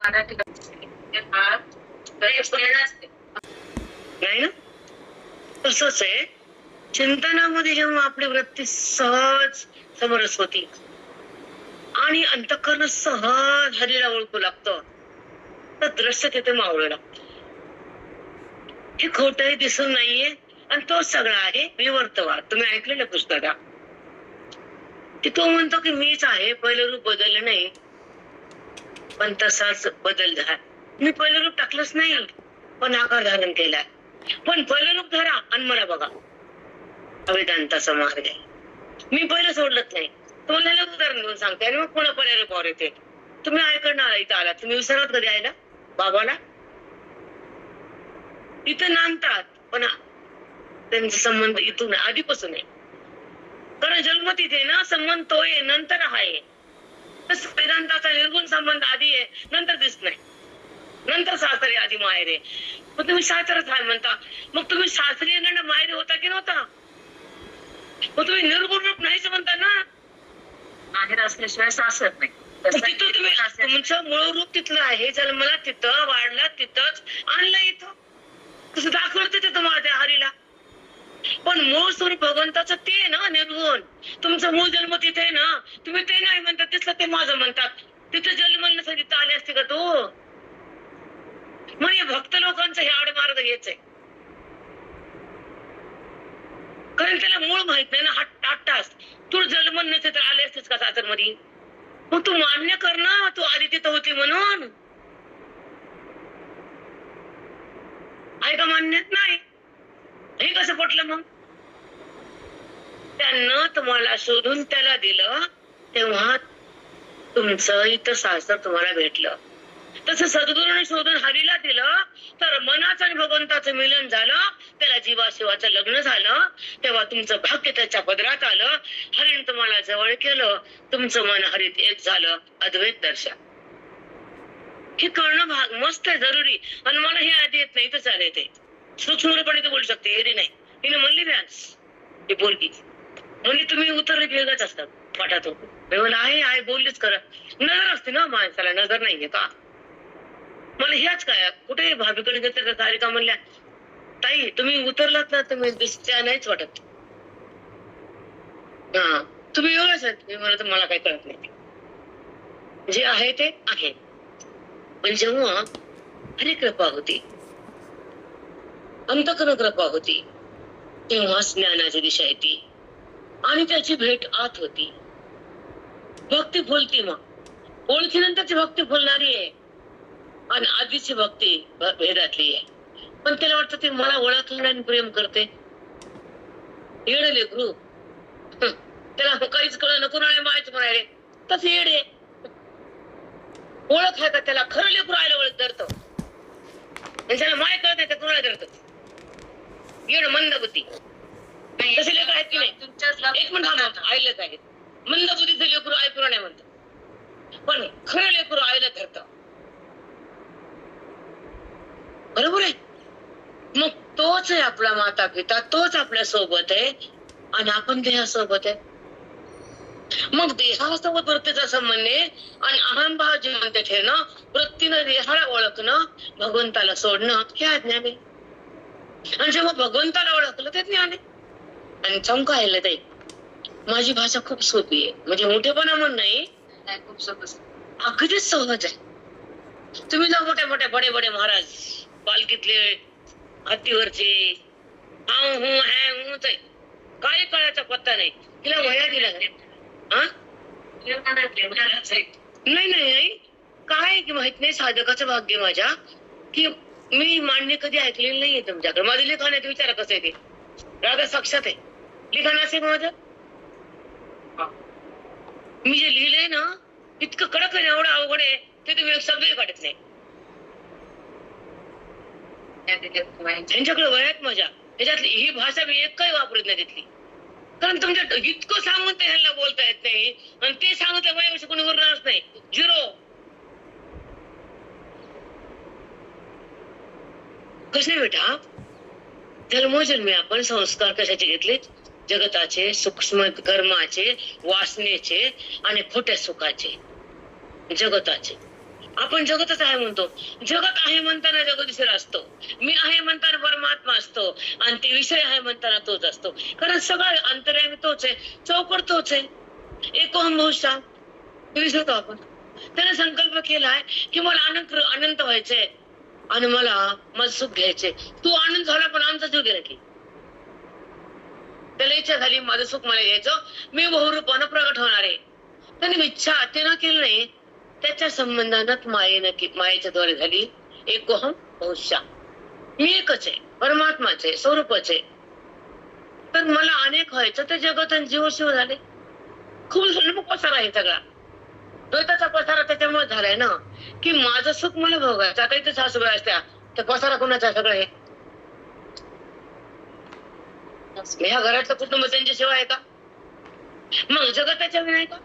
मराठी नाही ना. तसंच आहे चिंतनामध्ये जेव्हा आपली वृत्ती सहज समरस होती आणि अंतःकरण सहज हरीला ओळखू लागतं तर दृश्य तिथे मावळू लागतं. हे खोटही दिसून नाहीये आणि तो सगळा आहे विवर्तवाद. तुम्ही ऐकलेलं पुस्तका की तो म्हणतो की मीच आहे, पहिलं रूप बदललं नाही पण तसाच बदल झाला. मी पहिलं रूप टाकलंच नाही पण आकार धारण केलाय. पण पहिलं रूप धरा आणि मला बघा. वेदांताचा मार्ग आहे. मी पहिलं सोडलंच नाही. तुम्हाला उदाहरण देऊन सांगते आणि मग पुन्हा पहिल्या रूपावर येते. तुम्ही ऐकणार इथं आला, तुम्ही विसरत कधी आयला बाबाला? इथं नांदतात पण त्यांचा संबंध इथून आधीपासून आहे. कारण जन्म तिथे ना, संबंध तो आहे नंतर आहे. वेदांताचा निर्गुण संबंध आधी आहे नंतर दिसत नाही. नंतर सासरी आधी माहेर आहे. मग तुम्ही सासरच आहे म्हणता, मग तुम्ही सासरी येणार माहेर होता की नव्हता? मग तुम्ही निर्गुण रूप नाहीच म्हणता ना. माहेर असल्याशिवाय सासर नाही. तिथं तुम्ही तुमचं मूळ रूप तिथलं आहे. जन्मला तिथं, वाढला तिथंच, आणलं इथं. तसं दाखवलं तिथं तुम्हाला त्या हरीला. पण मूळ स्वरूप भगवंताचं ते ना निर्गुण. तुमचं मूळ जन्म तिथे आहे ना, तुम्ही ते नाही म्हणतात, तिथलं ते माझं म्हणतात. तिथं जन्म नसतं तिथं आले असते का तू? म्हणजे भक्त लोकांचं हे आडमार्ग हेच आहे. कारण त्याला मूळ माहित नाही ना. हट्टास तू जन्म नसते तर आले असतेस का सासर मध्ये? मग तू मान्य कर ना, तू आधी तिथं होती म्हणून. आहे का मान्यच नाही? हे कसं पटलं मग? त्यानं तुम्हाला शोधून त्याला दिलं तेव्हा तुमचं इथं सासर तुम्हाला भेटलं. तसं सद्गुरूने शोधून हरीला दिलं तर मनाचं आणि भगवंताचं मिलन झालं. त्याला जीवाशिवाचं लग्न झालं. तेव्हा तुमचं भाग्य त्याच्या पदरात आलं. हरीने तुम्हाला जवळ केलं. तुमचं मन हरीत एक झालं. अद्वैत दर्शन हे करणं भाग मस्त आहे, जरुरी. आणि मला हे आधी येत नाही तर चालेल. ते सूक्ष्मपणे ते बोलू शकते, हे नाही. हिने म्हणली व्यास ही पोरगी म्हणजे तुम्ही उतरले की वेगळंच असतात पाठातून. आहे बोललीच खरं. नजर असते ना माणसाला, नजर नाहीये का? मला ह्याच काय कुठे भाभीकडे गेले तर का म्हणल्या ताई तुम्ही उतरलात ना, तुम्ही दिसत्या नाहीच वाटत. हा तुम्ही एवढंच आहेत. मी म्हणत मला काही कळत नाही. जे आहे ते आहे. पण जेव्हा हरी कृपा होती, अंतःकरण कृपा होती, तेव्हा ज्ञानाची दिशा येते आणि त्याची भेट आत होती. भक्ती फुलती. मग ओळखीनंतरची भक्ती फुलणारी आहे आणि आधीची भक्ती भेदातली आहे. पण त्याला वाटतं ते मला ओळखलं आणि प्रेम करते. येडे लेकरू. त्याला काहीच कळ नको माहित म्हणाले तस येडे. ओळख आहे का त्याला? खरं लेकरू आयला ओळख धरतो. त्याला माय कळत नाही तर कुणाला धरतो? येड मंद बुद्धी. तसे लेकर आहेत की नाही? एक मिनिट आईलच आहेत. मंद बुद्धीचे लेकरू ऐकू नाही म्हणतात, पण खरं लेकरू आईला धरत. बरोबर आहे. मग तोच आहे आपला माता पिता, तोच आपल्या सोबत आहे आणि आपण देहासोबत आहे. मग देहासोबत वृत्तीचा संबंध आहे आणि अहंभाव जे म्हणते ठेवणं, वृत्तीनं देहाला ओळखणं, भगवंताला सोडणं हे अज्ञान आहे. आणि जेव्हा भगवंताला ओळखलं ते ज्ञान आहे. आणि चमकायला ते माझी भाषा खूप सोपी आहे, म्हणजे मोठेपणा म्हणून नाही, खूप सोपं अगदीच सहज आहे. तुम्ही जाऊ मोठ्या मोठ्या बडे बडे महाराज पालखीतले हत्तीवरचे काही कळायचा पत्ता नाही. तिला वया दिला नाही नाही काय की माहित नाही. साधकाचं भाग्य माझ्या की मी मान्य कधी ऐकलेलं नाहीये तुमच्याकडे. माझं लिखाण आहे, विचारा कसं आहे ते. राधा साक्षात आहे लिखाण असेल माझं. मी जे लिहिलंय ना इतकं कडक आहे, एवढं अवघड आहे ते तुम्ही सगळे काढत नाही. त्यांच्याकडे वयात माझ्या त्याच्यातली ही भाषा मी एक काही वापरत नाही तिथली. कारण तुमच्या इतकं सांगून ते ह्यांना बोलता येत नाही आणि ते सांगितलं वयाविषयी कोणी उरणारच नाही. झिरो. कसे बेटा जन्मोजन्मी आपण संस्कार कशाचे घेतले? जगताचे, सूक्ष्म कर्माचे, वासनेचे आणि खोट्या सुखाचे. जगताचे आपण जगतच आहे म्हणतो. जगत आहे म्हणताना जगदीश्वर असतो, मी आहे म्हणताना परमात्मा असतो, आणि ते विषय आहे म्हणताना तोच असतो. कारण सगळं अंतर्यामी तोच आहे, चौकट तोच आहे. एकोहम बहुशा विसरतो आपण. त्याने संकल्प केलाय की मला अनंत व्हायचंय आणि मला माझं सुख घ्यायचंय. तू आनंद झाला पण आमचा जीव गेला की. त्याला इच्छा झाली माझं सुख मला घ्यायचं, मी बहुरूपानं प्रगट होणार आहे. त्याने इच्छा त्यानं केली नाही, त्याच्या संबंधानं मायेच्या द्वारे झाली एकोहम बहुशा. मी एकच आहे, परमात्माच आहे, स्वरूपच आहे. तर मला अनेक व्हायचं ते जगत आणि जीव शिव झाले. खूप पसारा आहे सगळा. द्वैताचा पसारा त्याच्यामुळे झालाय ना, की माझं सुख मला भोगायचं. आता इथे सासूबाई असत्या तर पसारा कोणाचा सगळं आहे? ह्या घराचं कुटुंब त्यांच्याशिवाय आहे का? मग जगताच्या नाही का?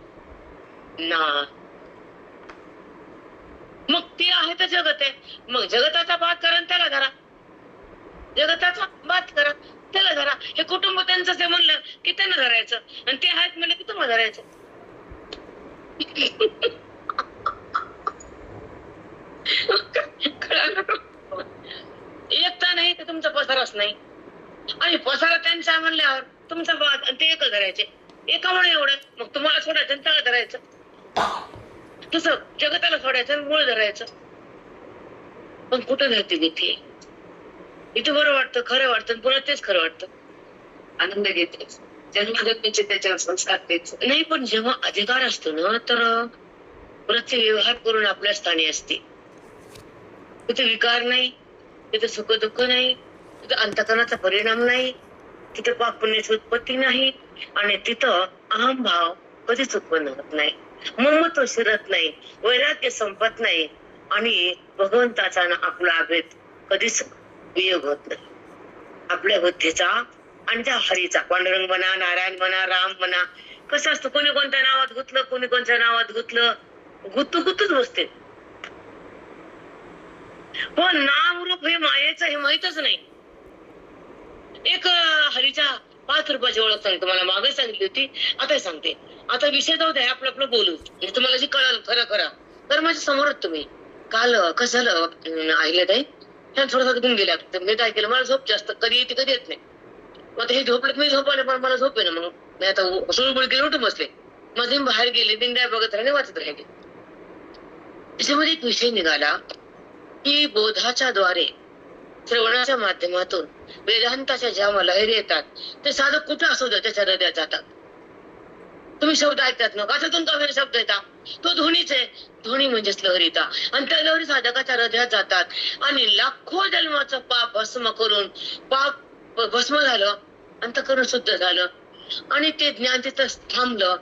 ना, मग ते आहे तर जगत आहे. मग जगताचा बात करा त्याला धरा, जगताचा बात करा त्याला धरा. हे कुटुंब त्यांचं आहे म्हणलं की त्यांना धरायचं, आणि ते आहेत म्हणलं की तुम्हाला धरायचं. एकता नाही तर तुमचा पसाराच नाही, आणि पसारा त्यांचा म्हणल्यावर तुमचा बात आणि ते एकच धरायचे. एकामुळे एवढं मग तुम्हाला सोडायचं आणि त्याला धरायचं. तसं जगताला सोडायचं आणि मूळ धरायचं. पण कुठं धरते भीती? इथं बरं वाटतं, खरं वाटतं, पुन्हा तेच खरं वाटतं. आनंद घेते, जन्मजन्मीचे त्याच्यावर संस्कार तेच. नाही, पण जेव्हा अधिकार असतो ना, तर प्रत्येक व्यवहार करून आपल्या स्थानी असते. तिथे विकार नाही, तिथे सुख दुःख नाही, तिथे अंतकरणाचा परिणाम नाही, तिथे पाप पुण्याची उत्पत्ती नाही, आणि तिथं अहम भाव कधीच उत्पन्न होत नाही, ममत्व शिरत नाही, वैराग्य संपत नाही, आणि भगवंताचा ना आपला अभेद कधीच वियोग होत नाही. आपल्या बुद्धीचा आणि त्या हरीचा, पांडुरंग म्हणा, नारायण म्हणा, राम म्हणा, कसं असतं, कोणी कोणत्या नावात गुंतलं, कोणी कोणत्या नावात गुंतलं, गुतूच बसते. पण नाम रूप हे मायेचं हे माहितच नाही. एक हरीच्या 5 रुपयाची ओळख सांगते, तुम्हाला मागे सांगितली होती, आता सांगते. आता विषय जाऊ द्या, आपलं बोलू. तुम्हाला जे कळलं खरं तर माझ्या समोरच तुम्ही. काल कसं झालं, आईला ताई थोडासा गुण गेल्या, मी काय केलं, मला झोप जास्त कधी येते कधी येत नाही. मग आता हे झोपलं, मी झोपले पण मला झोप आहे ना, मग मी आता सुळबुळ केली उठून बसले. मध्ये बाहेर गेले, दिंड्या बघत राहिले, वाचत राहिले. त्याच्यामध्ये एक विषय निघाला की बोधाच्या द्वारे, श्रवणाच्या माध्यमातून वेदांताच्या ज्या लहरी येतात, ते साधक कुठं असू द्या त्याच्या हृदयात जातात. तुम्ही शब्द ऐकतात ना, कशातून का शब्द येतात, तो ध्वनीच आहे. ध्वनी म्हणजेच लहरीता, आणि त्या लहरी साधकाच्या हृदयात जातात, आणि लाखो जन्माचं पाप भस्म करून, पाप भस्म झालं, अंतःकरण शुद्ध झालं, आणि ते ज्ञान तिथं थांबलं.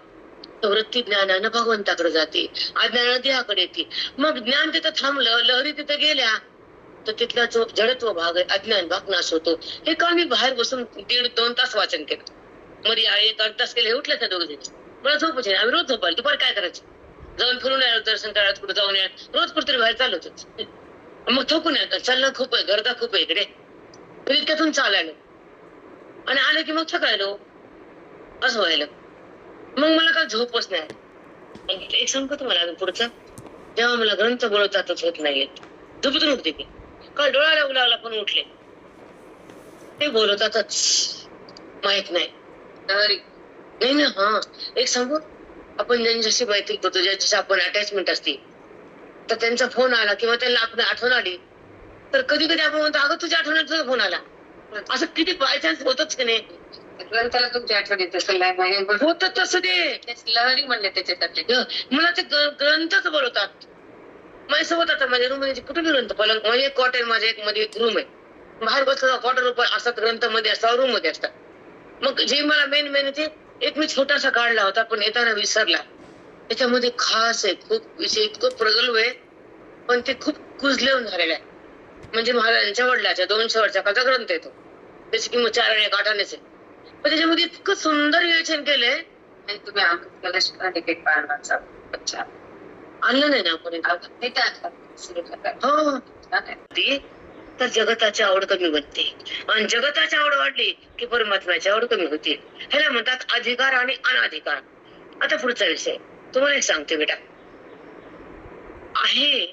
वृत्ती ज्ञानानं भगवंताकडे जाते, अज्ञानानं देहाकडे येते. मग ज्ञान तिथं थांबलं, लहरी तिथं गेल्या, तर तिथला जो जडत्व भाग आहे, अज्ञान भाग नाश होतो. हे काल मी बाहेर बसून 1.5-2 तास वाचन केलं. मध्ये 1 तास केले, उठले त्या दोघे जण. मला झोपच आहे, आम्ही रोज झोपायला. दुपारी काय करायचं, जाऊन फिरून यायला, दर्शन करायला, कुठे जाऊन यायला, रोज कुठेतरी बाहेर चालू होतच. मग थकून येतात, चालणं खूप आहे, गर्दा खूप आहे इकडे, इतक्यातून चालायला, आणि आलं की मग थकायलो, असं व्हायला. मग मला काय झोपच नाही. एक सांगतो तुम्हाला पुढचं, जेव्हा मला ग्रंथ बोलवतातच होत नाहीयेत, झोपेतून उठते की, काल डोळा लागला पण उठले, ते बोलवतातच माहित नाही. नाही ना. हा, एक सांगू, आपण ज्यांच्याशी मैत्री करतो, ज्यांच्याशी आपण अटॅचमेंट असते, तर त्यांचा फोन आला किंवा त्यांना आपण आठवण आली, तर कधी कधी आपण म्हणतो, अगं तुझ्या आठवणीत तुझा फोन आला. असं किती बाय चान्स होतच की नाही. ग्रंथाला तुमच्या आठवणीत असेल, नाही होत तसं ते लहरी म्हणले त्याच्यात. मला ते ग्रंथच बोलवतात माझ्यासोबत. आता माझ्या रूम मध्ये कुठे ग्रंथ, पलंग म्हणजे एक कॉट आहे, माझ्या एक मध्ये एक रूम आहे, बाहेर बसला क्वार्टर रुपये असतात, ग्रंथ मध्ये असतात, रूम मध्ये असतात. मग जे मला मेन ते एक मी छोटासा काढला होता, पण येताना विसरला. त्याच्यामध्ये खास आहे, खूप विषय इतकं प्रगल्भ आहे, पण ते खूप कुजलेऊन झालेलं आहे. म्हणजे महाराजांच्या वडिलाच्या 200 वर्षाचा ग्रंथ येतो, त्याची किंमत 4 आणि 8 आण्याच आहे. पण त्याच्यामध्ये इतकं सुंदर विवेचन केलंय. तुम्ही आणलं नाही ना आपण, हो. तर जगताची आवड कमी बनते, आणि जगताची आवड वाढली की परमात्म्याची आवड कमी होते. ह्याला म्हणतात अधिकार आणि अनाधिकार. आता पुढचा विषय तुम्हाला एक सांगते बेटा, आहे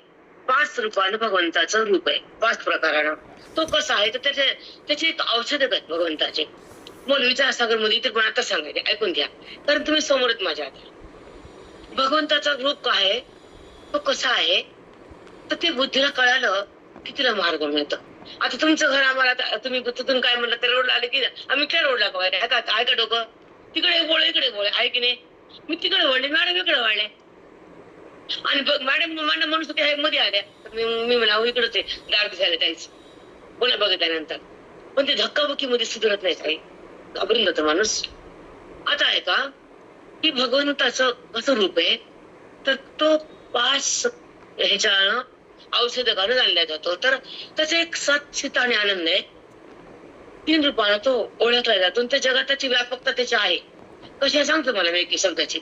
5 रूपानं भगवंताचं रूप आहे, 5 प्रकारानं. तो कसा आहे तर त्याचे एक औषध आहेत भगवंताचे. मग विचारसागर मध्ये तर पण आता सांगायचे, ऐकून घ्या, कारण तुम्ही समोरच माझ्या आता. भगवंताचा रूप काय आहे, तो कसा आहे, तर ते बुद्धीला कळालं की तिला मार्ग मिळतो. आता तुमचं घर आम्हाला, तुम्ही तिथून काय म्हणलं, त्या रोडला आले की आम्ही त्या रोडला बघायला आहे का डोकं, तिकडे बोळ इकडे बोळ आहे की नाही. मी तिकडे वळले, मॅडम इकडे वळले, आणि मॅडम म्हणत होते मध्ये आल्या, मी म्हणा इकडच आहे, दार दिसायला जायचं पुन्हा बघितल्यानंतर. पण ते धक्काबुक्की मध्ये सुधारत नाही काही, घाबरून जातो माणूस. आता आहे का की भगवंताचं कसं रूप आहे, तर तो 5 ह्याच्यानं औषध घालून आणला जातो. तर त्याचा एक सच्चित आणि आनंद आहे, 3 रूपानं तो ओळखला जातो. आणि त्या जगात त्याची व्यापकता त्याची आहे. कशी सांगतो मला मी एकी शब्दाची.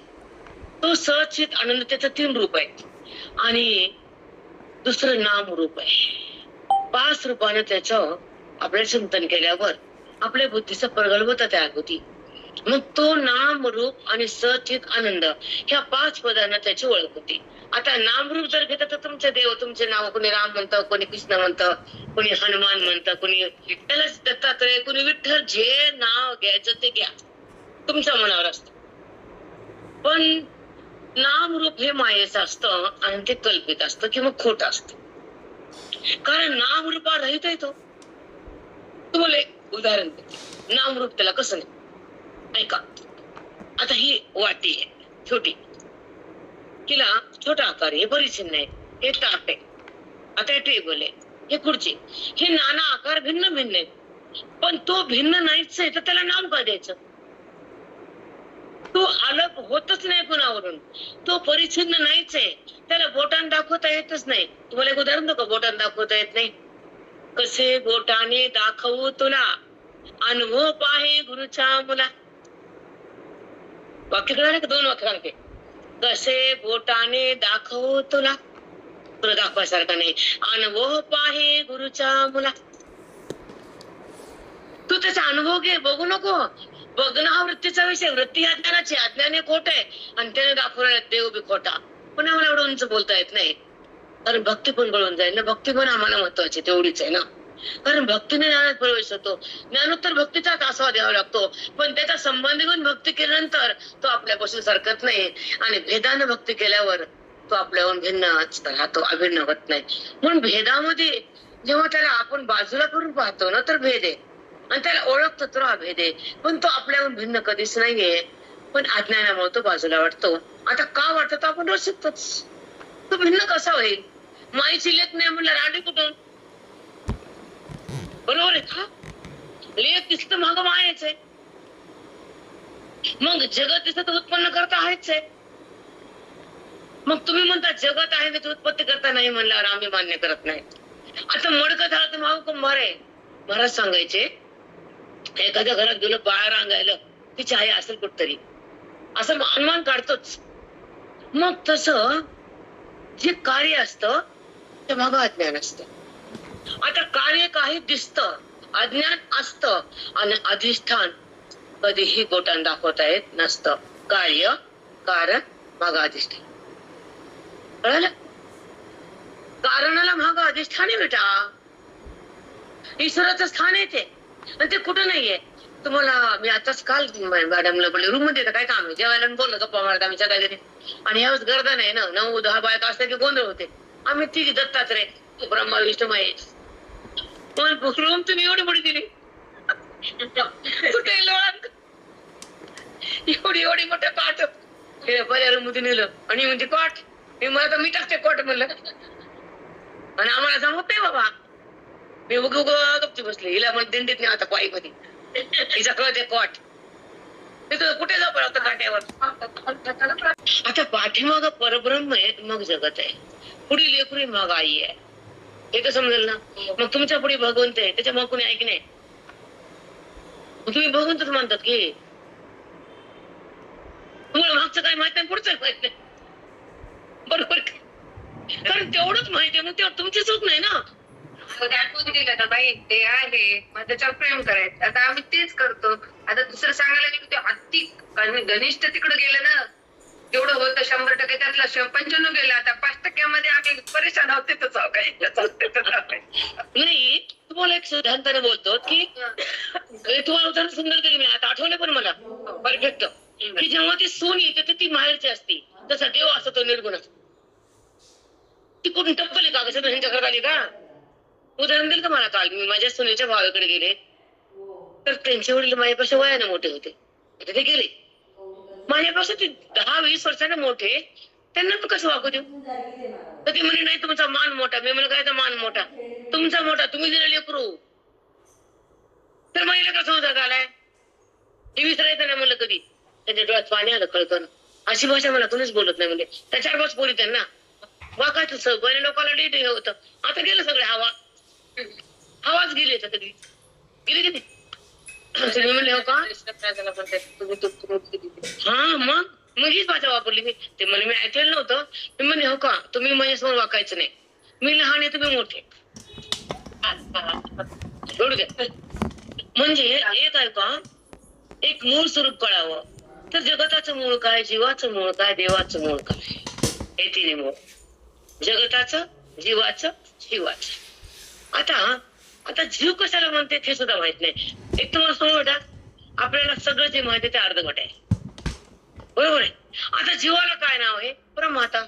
तो सचित आनंद, त्याचं 3 रूप आहे. आणि दुसरं नाम रूप आहे. 5 रूपानं त्याचं आपल्या चिंतन केल्यावर आपल्या बुद्धीचं प्रगल्भता तयार होती. मग तो नाम रूप आणि सचित आनंद ह्या 5 पदांना त्याची ओळख होती. आता नामरूप जर घेतलं तर तुमचे देव, तुमचे नाव, कोणी राम म्हणतं, कोणी कृष्ण म्हणतं, कोणी हनुमान म्हणतं, कोणी त्याला दत्तात्रय, कोणी विठ्ठल. जे नाव घ्यायचं ते घ्या, तुमच्या मनावर असतं. पण नामरूप हे मायेचं असतं आणि ते कल्पित असतं किंवा खोटं असतं. कारण नामरूपा रहित आहे तो. तुम्हाला एक उदाहरण देते, नामरूप त्याला कसं नाही. ऐका, आता ही वाटी आहे छोटी, तिला छोटा आकार आहे, परिचिन्न आहे, हे ताट आहे, आता हे टेबल आहे, हे खुर्ची, हे नाना आकार भिन्न भिन्न आहेत. पण तो भिन्न नाहीच आहे, तर त्याला नाव का द्यायचं. तो अलग होतच नाही कुणावरून, तो परिच्छिन्न नाहीच आहे, त्याला बोटाने दाखवता येतच नाही. तुम्हाला एक उदाहरण देऊ का, बोटाने दाखवता येत नाही. कसे बोटाने दाखवू तुला, अनुभव पाहे गुरुच्या मुला. वाक्य कळालं का, 2 वाक्य सांगते. कसे बोटाने दाखवू तुला, तुला दाखवायसारखं नाही, अनुभव पाहे गुरुच्या मुला. तू त्याचा अनुभव घे, बघू नको. बघणं हा वृत्तीचा विषय, वृत्ती ह्या ज्ञानाची, अज्ञाने खोट आहे आणि त्याने दाखवलेला देव बी खोटा. पण आम्हाला एवढं उंच बोलता येत नाही, कारण भक्ती पण कळून जाईल ना. भक्ती पण आम्हाला महत्वाची तेवढीच आहे ना, कारण भक्तीने ज्ञानात प्रवेश होतो. ज्ञानोत्तर भक्तीचाच आस्वाद द्यावा लागतो, पण त्याचा संबंध घेऊन भक्ती केल्यानंतर तो आपल्यापासून सरकत नाही. आणि भेदानं भक्ती केल्यावर तो आपल्याहून भिन्नच राहतो, अभिन्न होत नाही. म्हणून भेदामध्ये जेव्हा त्याला आपण बाजूला करून पाहतो ना, तर भेद आहे, आणि त्याला ओळखतो तर हा भेद आहे. पण तो आपल्याहून भिन्न कधीच नाहीये, पण अज्ञानामुळे तो बाजूला वाटतो. आता का वाटतो, तो आपण रोज शिकतोच. तो भिन्न कसा होईल. माईची लेख नाही म्हणलं रांडी कुठून, बरोबर आहे का. लेख दिसत माग मायच आहे, मग जगत दिसत उत्पन्न करता आहेच आहे. मग तुम्ही म्हणता जगत आहे मी उत्पत्ती करता नाही म्हणल्यावर आम्ही मान्य करत नाही. आता मडकं झालं तर मागं कुंभार आहे. महाराज सांगायचे, एखाद्या घरात गेलं बाळ रांगायला, तिची आई असेल कुठतरी, असं अनुमान काढतोच. मग तसं जे कार्य असतं ते मागं अज्ञान असतं. आता कार्य काही दिसतं, अज्ञान असतं, आणि अधिष्ठान कधीही बोटाने दाखवता येत नसतं. कार्य कारण मागं अधिष्ठान. कळलं, कारणाला मागं अधिष्ठान आहे बेटा. ईश्वराचं स्थान आहे ते, आणि ते कुठं नाहीये. तुम्हाला मी आताच काल मॅडमला बोलले, रूम मध्ये काय काम आहे, जेवायला बोललो गप्पा मारत आम्ही सगळ्या घरी. आणि यावेळेस गर्दा नाही ना, 9-10 बायका असल्या की गोंधळ होते. आम्ही तिघी दत्तात्रय, ब्रह्मा विष्णू महेश. पण रूम तुम्ही एवढी मोठी दिली, कुठे एवढी एवढी मोठ्या काट बऱ्या रूम मध्ये नेलं, आणि म्हणजे कॉट, मी टाकते कॉट म्हणलं, आणि आम्हाला जमत नाही बाबा. मी गप्पी बसले, हिला मग दिंडीत नाही आता पायी मध्ये, हिचा कळते कॉट. कुठे जाऊ पडत काट्यावर. आता पाठीमाग परब्रह्म आहे, मग जगत आहे, पुढे लेकरी मग आई आहे, हे तर समजेल ना. मग तुमच्या पुढे भगवंत आहे, त्याच्या मग कोणी ऐक नाही. तुम्ही भगवंतच म्हणतात की तुम्हाला मागचं काय माहित नाही, पुढचं माहित नाही, बरोबर. कारण तेवढंच माहिती आहे, मग तेव्हा तुमची चूक नाही ना. दाखवून दिलं तर बाई ते आहे, मग त्याच्यावर प्रेम करायचं. आता आम्ही तेच करतो. आता दुसरं सांगायला गेलो ते अति घनिष्ठ तिकडे गेलं ना, जेवढं होतं 100% त्यातलं 95 गेलं. आता 5% आम्ही परेशान आहोत. तिथंच आहो काही नाही, तुम्हाला एक सिद्धांताने बोलतो की तुम्हाला उदाहरण सुंदर दिली मी, आता आठवलं पण मला परफेक्ट, की जेव्हा ती सून येते तर ती माहेरची असते, तसा देव असतो तो निर्गुण असतो. ती कुठून टप्पली का कसं ह्यांच्या घरात आली का? उदाहरण दिलं का मला काल, मी माझ्या सुनेच्या भावाकडे गेले तर त्यांचे वडील माझ्यापेक्षा वयाने मोठे होते, आता ते गेले. माझ्यापेक्षा ते 10-20 वर्षाने मोठे, त्यांना मी कसं वागू देऊ? तर ती म्हणे नाही तुमचा मान मोठा. मी म्हणलं काय मान मोठा? तुमचा मोठा, तुम्ही दिला लेकरू. तर महिला कसं होता आलाय हे विसरायचं नाही म्हणलं कधी. त्यांच्या डोळ्यात पाणी आलं कळतं. अशी भाषा मला कोणीच बोलत नाही म्हणजे. त्या 4-5 पोरी त्यांना वाकायचं सगळ्या लोकांना डेट हे होतं. आता गेलं सगळे हवाच गेली आता कधी गेली किती. तुम्ही म्हणले हो का? हा मग हीच भाषा वापरली मी. ते म्हणे मी ऐकलेलं नव्हतं. मी म्हणले हो का, तुम्ही माझ्यासमोर वाकायचं नाही. मी लहान आहे तुम्ही मोठे. म्हणजे एक आहे का, एक मूळ स्वरूप कळावं तर जगताचं मूळ काय, जीवाचं मूळ काय, देवाचं मूळ काय, हे तिन्ही मूळ. जगताचं, जीवाचं, शिवाचं. आता जीव कशाला म्हणते हे सुद्धा माहित नाही. एक तुम्हाला सांगू बेटा, आपल्याला सगळं जे माहिती ते अर्धवट आहे, बरोबर आहे. आता जीवाला काय नाव आहे? प्रमाता.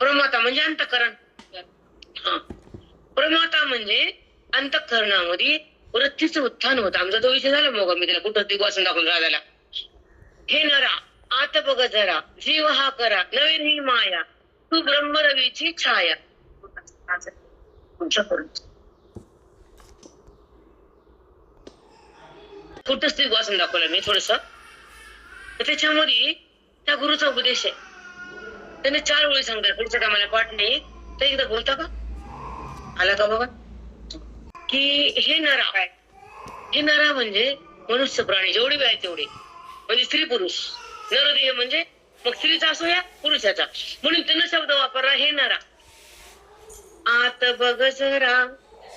प्रमाता म्हणजे अंतःकरण. प्रमाता म्हणजे अंतःकरणामध्ये वृत्तीचं उत्थान होतं. आमचा तो विषय झाला मग मी त्याला कुठं दिग्वासन दाखवून राहिला. हे नरा आत बघ जरा, जीव हा करा नवीन ही माया, तू ब्रह्मरवीची छाया. कुठंच दिग्वासन दाखवलं मी थोडस. त्याच्यामध्ये त्या गुरुचा उपदेश आहे. त्याने 4 ओळी सांगतात, पुढच्या कामाला पाठ नाही तर एकदा बोलता का आला का बघा, की हे नरा म्हणजे मनुष्य प्राणी जेवढे बी आहेत तेवढे, म्हणजे स्त्री पुरुष. नरदेह म्हणजे मग स्त्रीचा असो या पुरुषाचा, म्हणून त्यानं शब्द वापरला हे नरा. आत बघ जरा,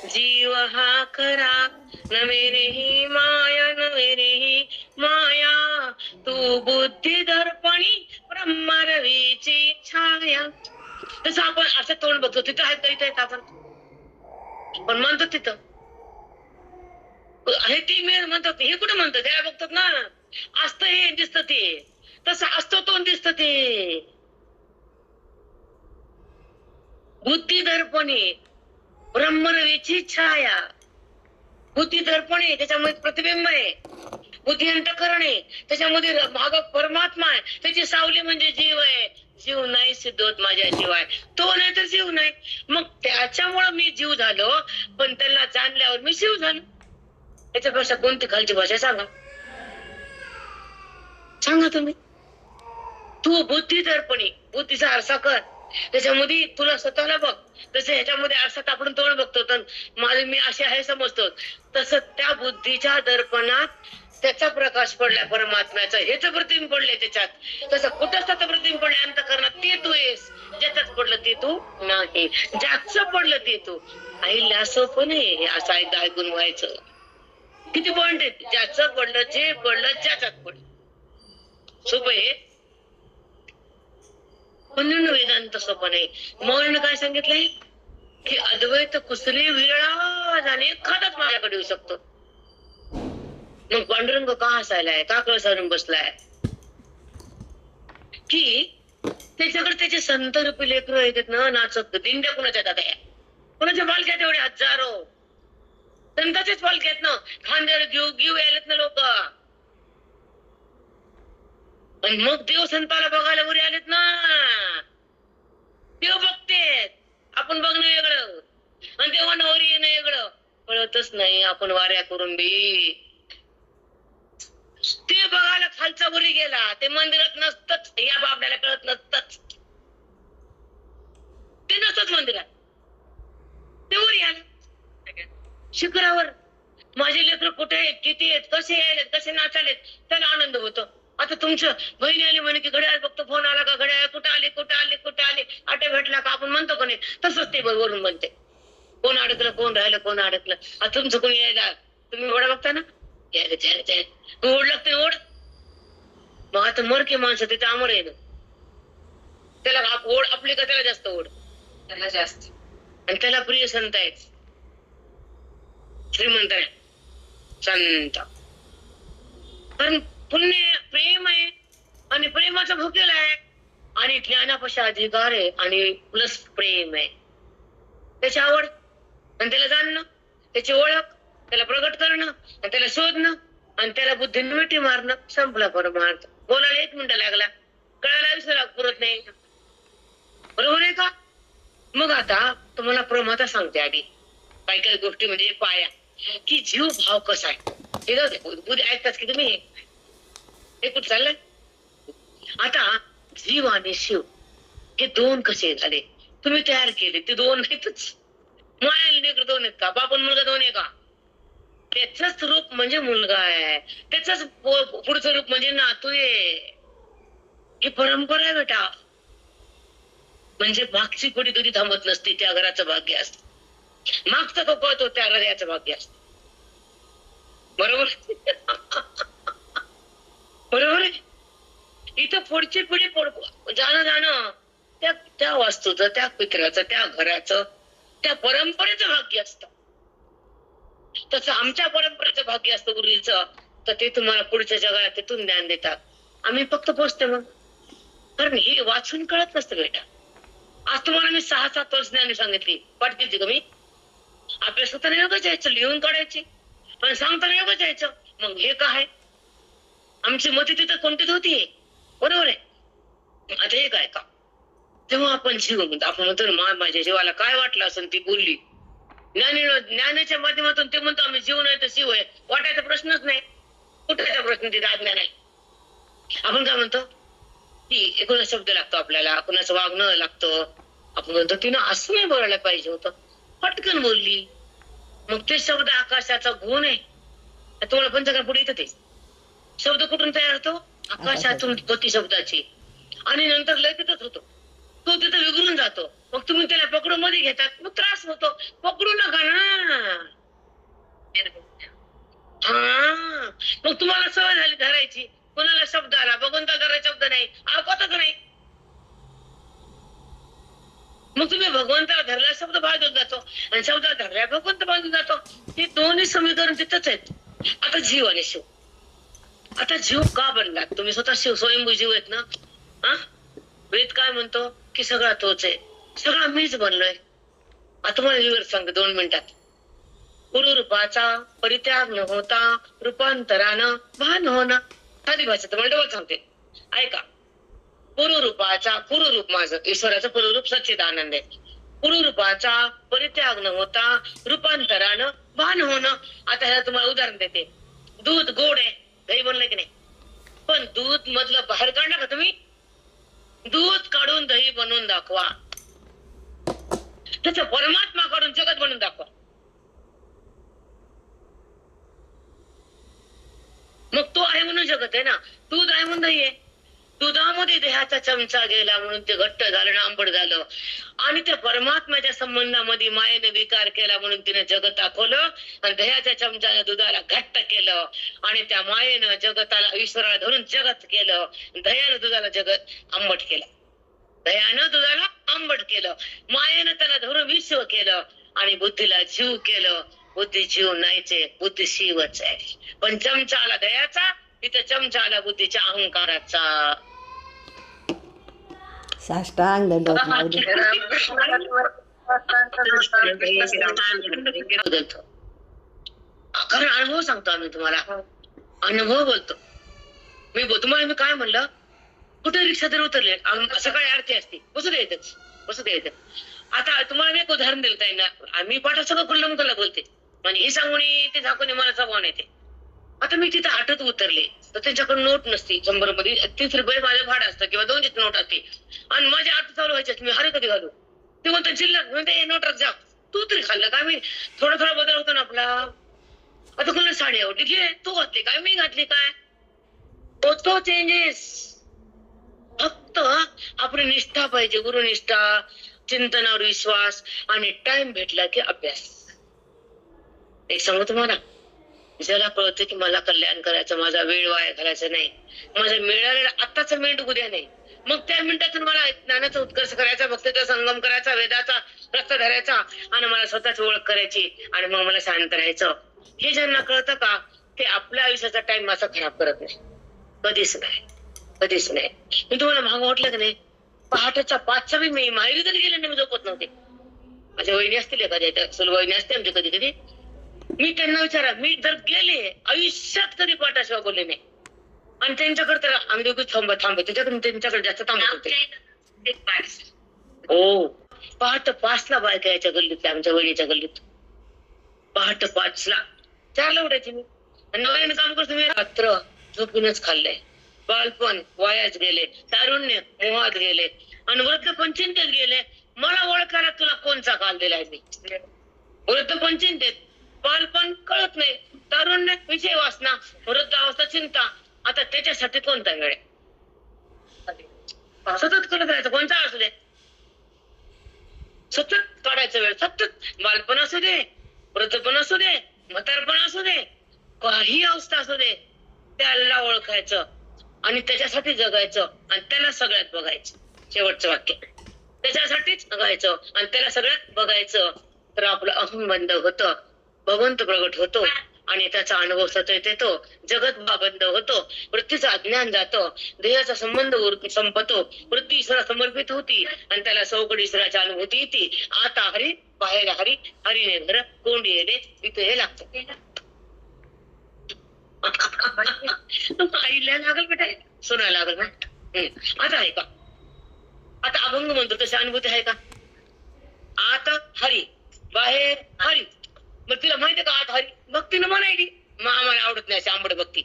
जीव हा खरा, न मेरे ही माया, तू बुद्धी दर्पणी ब्रह्मरवीची छाया. तसं आपण असं तोंड बघतो, तिथं आहेत का? इथं आहेत आपण पण म्हणतो तिथं हे ती मेर म्हणतात. हे कुठं म्हणतात? त्याला बघतात ना, असतं हे दिसत ते, तसं असतो तोंड दिसत ते. बुद्धी दर्पणे ब्रह्मरवीची छाया. बुद्धी दर्पण आहे, त्याच्यामध्ये प्रतिबिंब आहे. बुद्धी अंतःकरण आहे, त्याच्यामध्ये भाग परमात्मा आहे. त्याची सावली म्हणजे जीव आहे. जीव नाही सिद्ध होत माझ्याशिवाय, तो नाही तर जीव नाही. मग त्याच्यामुळं मी जीव झालो, पण त्याला जाणल्यावर मी शिव झालो. याच्यापेक्षा कोणती खालची भाषा सांगा तुम्ही. तू बुद्धी दर्पणी, बुद्धीचा आरसा कर, त्याच्यामध्ये तुला स्वतःला बघ. तसं ह्याच्यामध्ये आरसात आपण तोंड बघतो तर माझं मी असे आहे समजतो, तसं त्या बुद्धीच्या दर्पणात त्याचा प्रकाश पडलाय परमात्म्याचा, हेच प्रतिबिंब पडले त्याच्यात. तसं कुठंच त्याचं प्रतिबिंब पडले अंतःकरणात, ते तू आहेस. ज्याच्यात पडलं ते तू नाही, ज्याचं पडलं ते तू. आईला सोपं नाही असं एकदा ऐकून व्हायचं. किती पॉइंट आहेत, ज्याचं पडलं, जे पडलं, ज्याच्यात पडलं, सोपं आहे. म्हणून वेदांत सोपं नाही. मौर्य काय सांगितलंय की अद्वैत कुसरी विरळा आणि एखादाच माझ्याकडे येऊ शकतो. मग पांडुरंग का हसायलाय, का कळसावरून बसलाय? की त्याच्याकडे त्याचे संत रूपी लेकरं येतात ना, नाचत दिंड्या कुणाच्या जात आहे, कुणाच्या पालख्यात एवढे हजारो संतांच्याच पालख्यात ना, खांद्यावर घेऊ यायलेत ना लोक. आणि मग देव संताला बघायला वरी आलेत ना, देव बघतेत, आपण बघणं वेगळं आणि देवानं वरी येणं वेगळं. कळतच नाही आपण वाऱ्या करून बी. ते बघायला खालचा वरी गेला, ते मंदिरात नसतच, या बाबड्याला कळत नसतच, ते नसतच मंदिरात, ते वरी आलं शिखरावर. माझे लेकर कुठे आहेत, किती आहेत, कसे यायलेत, कसे नाचालेत, त्याला आनंद होतो. आता तुमचं बहिणी आली म्हणे की घड्याळ बघतो, फोन आला का, घड्याळ कुठे आले, आटे भेटला का, आपण म्हणतो का नाही, तसंच ते वरून म्हणते. कोण अडकलं, कोण राहिलं, कोण अडकलं. आता तुमचं कोणी यायला, तुम्ही ओढा बघता ना, यायला ओढ लागते ओढ. मग आता मरके माणसं तिथे अमर आहे ना, त्याला ओढ आपली का त्याला जास्त ओढ? त्याला जास्त. आणि त्याला प्रिय संत आहेत, श्रीमंत आहे, संत. कारण पुण्य प्रेम आहे आणि प्रेमाचा भुकेला आहे आणि ज्ञानापाशी अधिकार आहे आणि प्लस प्रेम आहे. त्याची आवड आणि त्याला जाणणं, त्याची ओळख, त्याला प्रगट करणं आणि त्याला शोधणं आणि त्याला बुद्धीने मिठी मारणं, संपला परमार्थ. बोलायला 1 मिनिट लागला, कळायला विसरा पुरत नाही. बरोबर आहे का? मग आता तुम्हाला प्रमाता सांगते आधी काही काही गोष्टी, म्हणजे पाया की जीव भाव कसा आहे. हे जाऊ दे, उद्या ऐकताच की तुम्ही हे कुठं चाललंय. आता जीव आणि शिव हे 2 कसे झाले, तुम्ही तयार केले ते 2 नाहीतच. मायाला लेकरं 2 आहेत का? बाप आणि मुलगा 2 आहे का? त्याच रूप म्हणजे मुलगा आहे, त्याच पुढचं रूप म्हणजे नातू आहे. ही परंपरा आहे बेटा. म्हणजे मागची पिढी कधी थांबत नसते, त्या घराचं भाग्य असत. मागचा तो कळतो, त्या घराचं भाग्य असत. बरोबर बरोबर आहे. इथं पुढची पिढी जाणं त्या त्या वास्तूचं, त्या पितराचं, त्या घराचं, त्या परंपरेचं भाग्य असतं. तसं आमच्या परंपरेचं भाग्य असतं गुरुजीचं, तर ते तुम्हाला पुढच्या जगाला तिथून ज्ञान देतात. आम्ही फक्त पोचतो मग, कारण हे वाचून कळत नसतं बेटा. आज तुम्हाला मी 6-7 वर्ष ज्ञानी सांगितली, पाठ केली का मी? अभ्यास होताना योगच यायचं, लिहून काढायची, पण सांगताना योगच यायचं. मग हे काय? आमची मती तिथं कोणतीच होती, बरोबर आहे. आता हे काय का, तेव्हा आपण जीव म्हणतो, आपण म्हणतो माझ्या जीवाला काय वाटलं असेल ती बोलली. ज्ञानाच्या माध्यमातून ते म्हणतो आम्ही जीव नाही तर शिव आहे. वाटायचा प्रश्नच नाही, कुठल्याचा प्रश्न तिथे आज्ञा नाही. आपण काय म्हणतो की कोणा शब्द लागतो आपल्याला, कोणाचं वागणं लागतं. आपण म्हणतो तिनं असं नाही बोलायला पाहिजे होतं, पटकन बोलली. मग ते शब्द आकाशाचा गुण आहे. तुम्हाला पंचकार पुढे येतं ते शब्द कुठून तयार होतो? आकाशातून उत्पत्ती शब्दाची. आणि नंतर लय तिथंच होतो, तो तिथं विघरून जातो. मग तुम्ही त्याला पकडून मध्ये घेतात, मग त्रास होतो. पकडू नका ना. हा, मग तुम्हाला सवय झाली धरायची. कोणाला शब्द आला, भगवंताला धरायचा शब्द नाही, ऐकतच नाही. मग तुम्ही भगवंताला धरला शब्द बाजून जातो आणि शब्दाला धरल्या भगवंत बाजून जातो. हे दोन्ही समीकरण तिथंच आहेत. आता जीव आणि शिव. आता जीव का बनला? तुम्ही स्वतः शिव स्वयंभू जीव आहेत ना. हा, वेद काय म्हणतो की सगळा तोच आहे, सगळा मीच बनलोय. आता तुम्हाला विवर सांगते 2 मिनिटात. पुरुरूपाचा परित्याग न होता रूपांतरानं भान होणं. साधी भाषा तुम्हाला डबल सांगते, ऐका. पुरुरूपाचा, पुरुरूप माझं ईश्वराचं पुरुरूप सच्चिदानंद आहे. पुरुरूपाचा परित्याग न होता रूपांतरानं भान होणं. आता ह्याला तुम्हाला उदाहरण देते. दूध गोड आहे, दही बनलंय की नाही, पण दूध मधलं बाहेर काढलं का तुम्ही? दूध काढून दही बनवून दाखवा, त्याचा परमात्मा काढून जगत बनवून दाखवा. मग तो आहे म्हणून जगत आहे ना, दूध आहे म्हणून दही आहे. दुधामध्ये देहाचा चमचा गेला म्हणून ते घट्ट झालं, आंबट झालं. आणि त्या परमात्म्याच्या संबंधामध्ये मायेने विकार केला म्हणून तिने जगत दाखवलं. आणि दह्याच्या चमच्याने दुधाला घट्ट केलं आणि त्या मायेनं जगताला, ईश्वराला धरून जगत केलं. दह्यानं दुधाला जगत आंबट केलं, दह्यानं दुधाला आंबट केलं, मायेनं त्याला धरून विश्व केलं आणि बुद्धीला जीव केलं. बुद्धी जीव नाहीचे, बुद्धी शिवच आहे. पण चमचा आला दह्याचा, तिथं चमचा आला बुद्धीच्या अहंकाराचा. साष्टांग दंडवत माऊली. कारण अनुभव सांगतो आम्ही तुम्हाला, अनुभव बोलतो. तुम्हाला मी काय म्हणलं, कुठे रिक्षा तर उतरले, सकाळी आरती असते, बसू द्यायचं, बसू द्यायचं. आता तुम्हाला मी एक उदाहरण दिलं ताई ना, आम्ही पाठा सगळं खुल्लं मुलाला बोलते, म्हणजे ही सांगून ते झाकून मला सांगून येते. आता मी तिथे आठवत उतरले तर त्यांच्याकडे नोट नसती, 100 मध्ये 30 रुपये माझं भाडं असतं किंवा 200 नोट असते. आणि माझ्या आठ चालू व्हायचे, मी हरे कधी घालू? ते म्हणतात जिल्हा म्हणते नोटात जा. तू तरी खाल्लं का? मी थोडा थोडा बदल होतो ना आपला. आता कोणाला साडी आवडली घे, तू घातली काय, मी घातली काय, होतो चेंजेस. फक्त आपली निष्ठा पाहिजे, गुरुनिष्ठा, चिंतनावर विश्वास आणि टाइम भेटला की अभ्यास. एक सांगू तुम्हाला, ज्याला कळतं की मला कल्याण करायचं, माझा वेळ वाया घालायचा नाही, माझा मिळालेला आत्ताचा मेंढ उद्या नाही, मग त्या मिनिटातून मला ज्ञानाचा उत्कर्ष करायचा, भक्तीचा संगम करायचा, वेदाचा रस्ता धरायचा आणि मला स्वतःची ओळख करायची आणि मग मला शांत राहायचं. हे ज्यांना कळतं का ते आपल्या आयुष्याचा टाइम असा खराब करत नाही, कधीच नाही, कधीच नाही. मी तुम्हाला मागं म्हटलं की नाही, पहाटेच्या 5चा बी मी माहेरी जरी गेले नाही मी झोपत नव्हते. माझ्या वहिनी असतील एखाद्या सुल वहिनी असते आमची कधी कधी, मी त्यांना विचारा मी जर गेले आयुष्यात कधी पाठाशिवाय बोलले नाही आणि त्यांच्याकडे तर आम्ही दोघी थांबत त्याच्याकडून त्यांच्याकडे जास्त थांबत होते. हो पहाटे 5ला बायका यायच्या गल्लीत, आमच्या वहिनीच्या गल्लीत पहाटे 5ला 4ला उठायची मी आणि नवीन काम करतो मी. रात्र झोपूनच खाल्लंय, बालपण वायाच गेले, तारुण्य मोहात गेले आणि वृद्धपंचिंतेत गेले. मला ओळखायला तुला कोणचा काल दिलाय मी? वृद्धपंचिंतेत बालपण कळत नाही, तारुण्य विषय वासना, वृद्ध अवस्था चिंता. आता त्याच्यासाठी कोणता वेळ आहे? सतत करत राहायचं, कोणता असू दे सतत काढायचा वेळ. सतत बालपण असू दे, वृद्धपण असू दे, म्हातारपण असू दे, काही अवस्था असू दे, त्याला ओळखायचं आणि त्याच्यासाठी जगायचं आणि त्याला सगळ्यात बघायचं. शेवटचं वाक्य, त्याच्यासाठीच जगायचं आणि त्याला सगळ्यात बघायचं. तर आपलं अहम बंद होतं, भगवंत प्रगट होतो आणि त्याचा अनुभव सतत येतो, जगत बंद होतो, वृत्तीचं अज्ञान जातं, देहाचा संबंध संपतो, वृत्ती ईश्वरा समर्पित होती आणि त्याला सौकडी ईश्वराची अनुभूती येते. आता हरी बाहेर हरी, हरीने घर कोंडी येणे इथे हे लागतं. आईला लागल बेटा, सोनाला लागल ना. आता आहे का? आता अभंग म्हणतो तशी अनुभूती आहे का? आता हरी बाहेर हरी, मग तिला माहितीये का आत हरी भक्तीनं म्हणायली. मग आम्हाला आवडत नाही अशी आंबट भक्ती.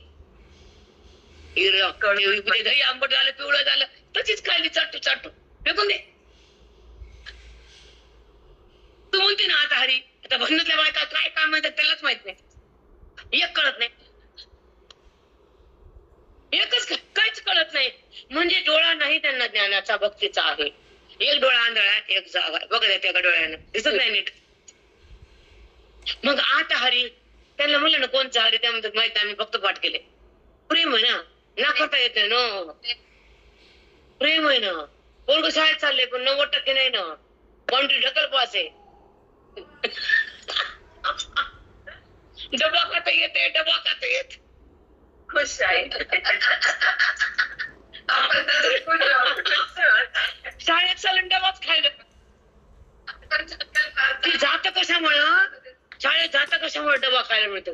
दही आंबट झालं, पिवळं झालं, तशीच खायली चाटू चाटू फेकून दे. तू म्हणते ना आता हरी, आता भजनातल्या बायका काय काम म्हणतात त्यालाच माहित नाही, एक कळत नाही, एकच काहीच कळत नाही. म्हणजे डोळा नाही त्यांना ज्ञानाचा भक्तीचा आहे. एक डोळा आंधळा, एक जागा बघत येते एका डोळ्यानं, दिसत नाही नीट. मग आता हरी त्यांना म्हणलं ना कोणचा हरी, त्या म्हणतात माहित आम्ही फक्त पाठ केले. प्रेम आहे ना, नाकारता येत नाही ना, प्रेम आहे ना. पोरग शाळेत चालले पण 90% नाही ना, काउंट्री ढकल पास आहे. डबा खाता येते, डबा खाता येत, खुश आहे. शाळेत चालून डबाच खायला. ती जात कशामुळं, शाळेत जात कशामुळे डबा खायला मिळतो?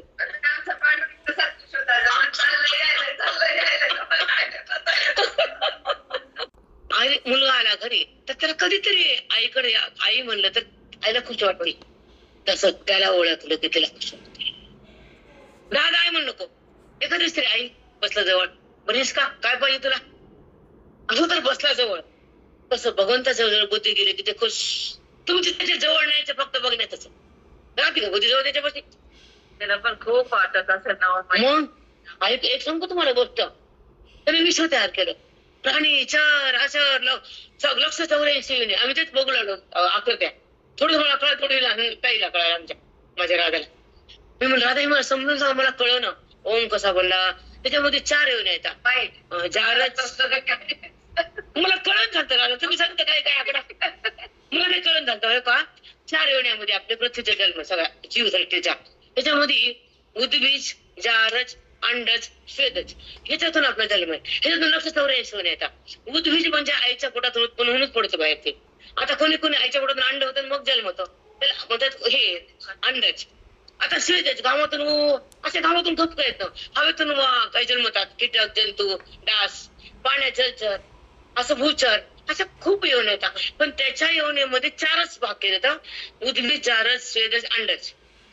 आई मुलगा आला घरी तर त्याला कधीतरी आईकडे आई म्हणलं तर आईला खुश वाटते. तसं त्याला ओळखलं की तिला खुश वाटते. दादा आई म्हण नको, एखादी स्त्री आई बसला जवळ, बरीस का काय पाहिजे तुला, असं तर बसला जवळ. तसं भगवंताच्या जवळ बुद्धी गेली की ते खुश. तुमची त्याच्या जवळ न्यायचं फक्त बघण्यातच राहते का बुद्धी जवळ त्याच्यापाशी? त्याला पण खूप वाटत असं नाव. मग आई एक सांगतो तुम्हाला गोष्ट, तर मी विश्व तयार केलं. प्राणी चर अचर लक्ष 84 युनिट आम्ही तेच बघू लागलो आकृत्या. थोडं मला कळत, थोडी ताईला कळायला आमच्या माझ्या राधाला. मी म्हणलं राधा मला समजून सांग, मला कळ ना ओम कसा बोलला. त्याच्यामध्ये 4 येऊन येतात. मला कळत झालं राधा, तुम्ही सांगता काय काय आकडा मला नाही कळत झालं का. 4 येण्यामध्ये आपल्या पृथ्वीचा जन्म सगळा जीवसृष्टीचा, त्याच्यामध्ये उद्बीज जारज अंडज स्वेदज ह्याच्यातून आपला जन्म आहे. ह्याच्यातून लक्ष 84 येतात. उद्बीज म्हणजे आईच्या पोटातून उत्पन्न होऊनच पडतं बाहेर ते. आता कोणी कोणी आईच्या पोटातून अंड होतं मग जन्म होतो, त्याला म्हणतात हे अंडज. आता स्वेदज घामातून असे घामातून खूप काय येतं, हवेतून काही जन्मतात कीटक जंतू डास, पाण्यात जलचर, असं भूचर, अशा खूप येऊन येतात. पण त्याच्या येवण्यामध्ये 4च भाग केले तर उद्बीज जारज स्वेदज अंडज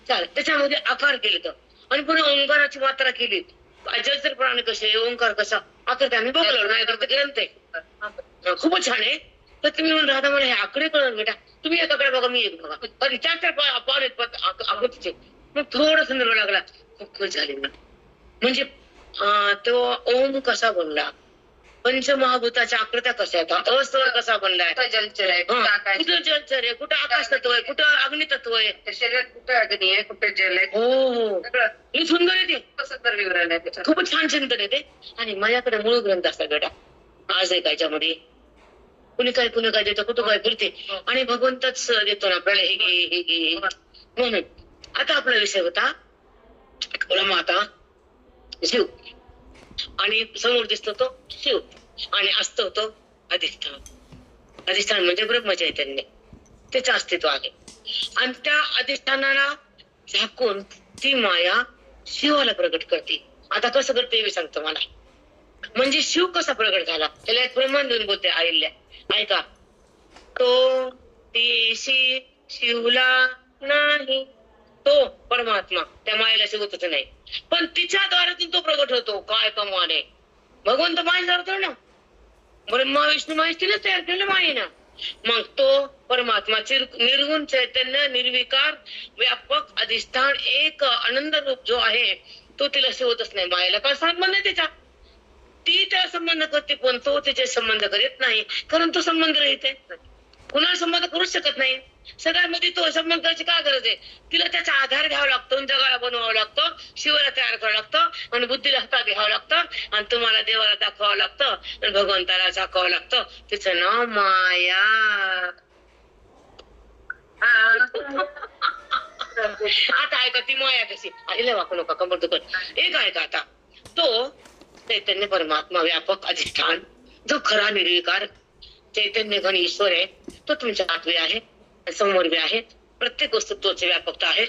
4. त्याच्यामध्ये आकार केले तर आणि पुन्हा ओंकाराची मात्रा केली. जलचर प्राणी कसे, ओंकार कसा, आकार आम्ही बघलो माझ्याकडे ग्रंथ आहे खूपच छान आहे. तर तुम्ही म्हणून राहता मला हे आकडे कळून बेटा, तुम्ही एकाकडे बघा मी एक बघा, पण 4 पान आहेत आकृतीचे. मग थोडं सुंदर लागला, खूप खुश झाले मी. म्हणजे तो ओम कसा बनला, पंचमहाभूताच्या आकृत्या कशा आहेत, अस्वर कसा बनलाय, जलचर आहे, कुठं जलचर आहे, कुठं आकाश तत्व आहे, कुठं अग्नि तत्व आहे, शरीरात कुठे अग्नी आहे, कुठे जल आहे. हो हे सुंदर आहे ते, कसं तर विवरण आहे त्याच्यात. खूपच छान चिंतन आहे ते. आणि माझ्याकडे मूळ ग्रंथ असतात बेटा, आज आहे का याच्यामध्ये? कुणी काय देतं, कुठं काय फिरते आणि भगवंतच देतो ना आपल्याला, हे घे हे घे म्हणून. आता आपला विषय होता माता शिव, आणि समोर दिसतो तो शिव, आणि असतो तो अधिष्ठान. अधिष्ठान म्हणजे ब्रह्मचैतन्य, त्याचं अस्तित्व आहे. आणि त्या अधिष्ठानाला झाकून ती माया शिवाला प्रगट करते. आता कसं करते मी सांगतो मला. म्हणजे शिव कसा प्रगट झाला त्याला एक प्रमाण देऊन बोलते आईल्या, ऐका. तो तेशी शिवला नाही, तो परमात्मा त्या मायेला शिवतच नाही, पण तिच्या द्वारातून तो प्रगट होतो. काय कमाल आहे. भगवंत माये होतो ना, ब्रह्मा विष्णू महेश तिने तयार केलं मायेनं. मग तो परमात्माचे निर्गुण चैतन्य, निर्विकार, व्यापक, अधिष्ठान, एक आनंद रूप जो आहे तो तिला शिवतच नाही. मायेला काय संबंध आहे त्याचा? ती त्या संबंध करते पण तो तिचे संबंध करीत नाही, कारण तो संबंध रहित आहे. कुणाला संबंध करूच शकत नाही. सगळ्यामध्ये तो संबंध करायची काय गरज आहे? तिला त्याचा आधार घ्यावा लागतो, जगाला बनवावं लागतं, शिवाला तयार करावं लागतं, आणि बुद्धीला हातात घ्यावं लागतं, आणि तुम्हाला देवाला दाखवावं लागतं, आणि भगवंताला झाकावं लागतं. तिचं नाव माया. आता ऐका ती माया कशी आईला वाकू नका, कंबर दुखत. एक ऐका आता, तो चैतन्य परमात्मा, व्यापक, अधिष्ठान, जो खरा निर्विकार चैतन्य घन ईश्वर आहे, तो तुमच्या आत बी आहे, समोर बी आहे, प्रत्येक वस्तू तोच व्यापकता आहे.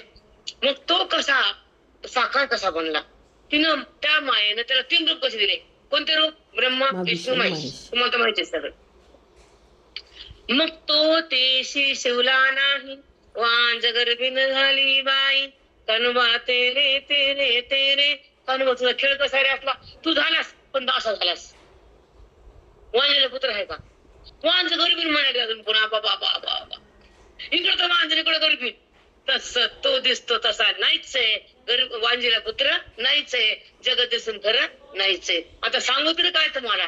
मग तो कसा साकार कसा बनला? तिनं त्या मायेनं त्याला 3 रूप कसे दिले? कोणते रूप? ब्रह्मा विष्णू महेश, तुम्हाला माहिती सगळं. मग तो तेशी शिवला नाही, वांज गर्भीन झाली बाई, कनवा तेरे तेरे तेरे. कनवा तुझा खेळ कसा रे असला, तू झालास पण असा झालास. वांजेला पुत्र आहे का? वांज गर्भीन म्हणायला अजून पुन्हा बाबा बाबा, इकडं तर वांज इकडं गर्भीन. तस तो दिसतो तसा नाहीच आहे. वांजीला पुत्र नाहीच आहे, जगत दिसून खरं नाहीच आहे. आता सांगू तरी काय तुम्हाला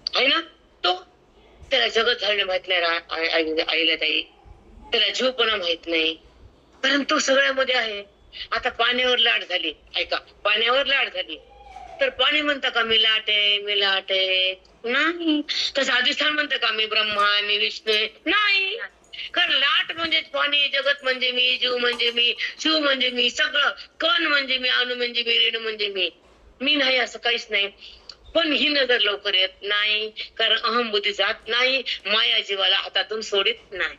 आहे ना? तो त्याला जगत झालं माहित नाही आईला ताई, त्याला जीवपणा माहित नाही, कारण तो सगळ्यामध्ये आहे. आता पाण्यावर लाट झाली, ऐका, पाण्यावर लाट झाली तर पाणी म्हणतं का मी लाट आहे? नाही. तसं अधिष्ठान म्हणतं का मी ब्रह्मा, मी विष्णू? नाही. कारण लाट म्हणजे पाणी, जगत म्हणजे मी, जीव म्हणजे मी, शिव म्हणजे मी, सगळं, कण म्हणजे मी, अणु म्हणजे मी, रेणू म्हणजे मी नाही असं काहीच नाही. पण ही नजर लवकर येत नाही, कारण अहम बुद्धी जात नाही, माया जीवाला हातातून सोडित नाही.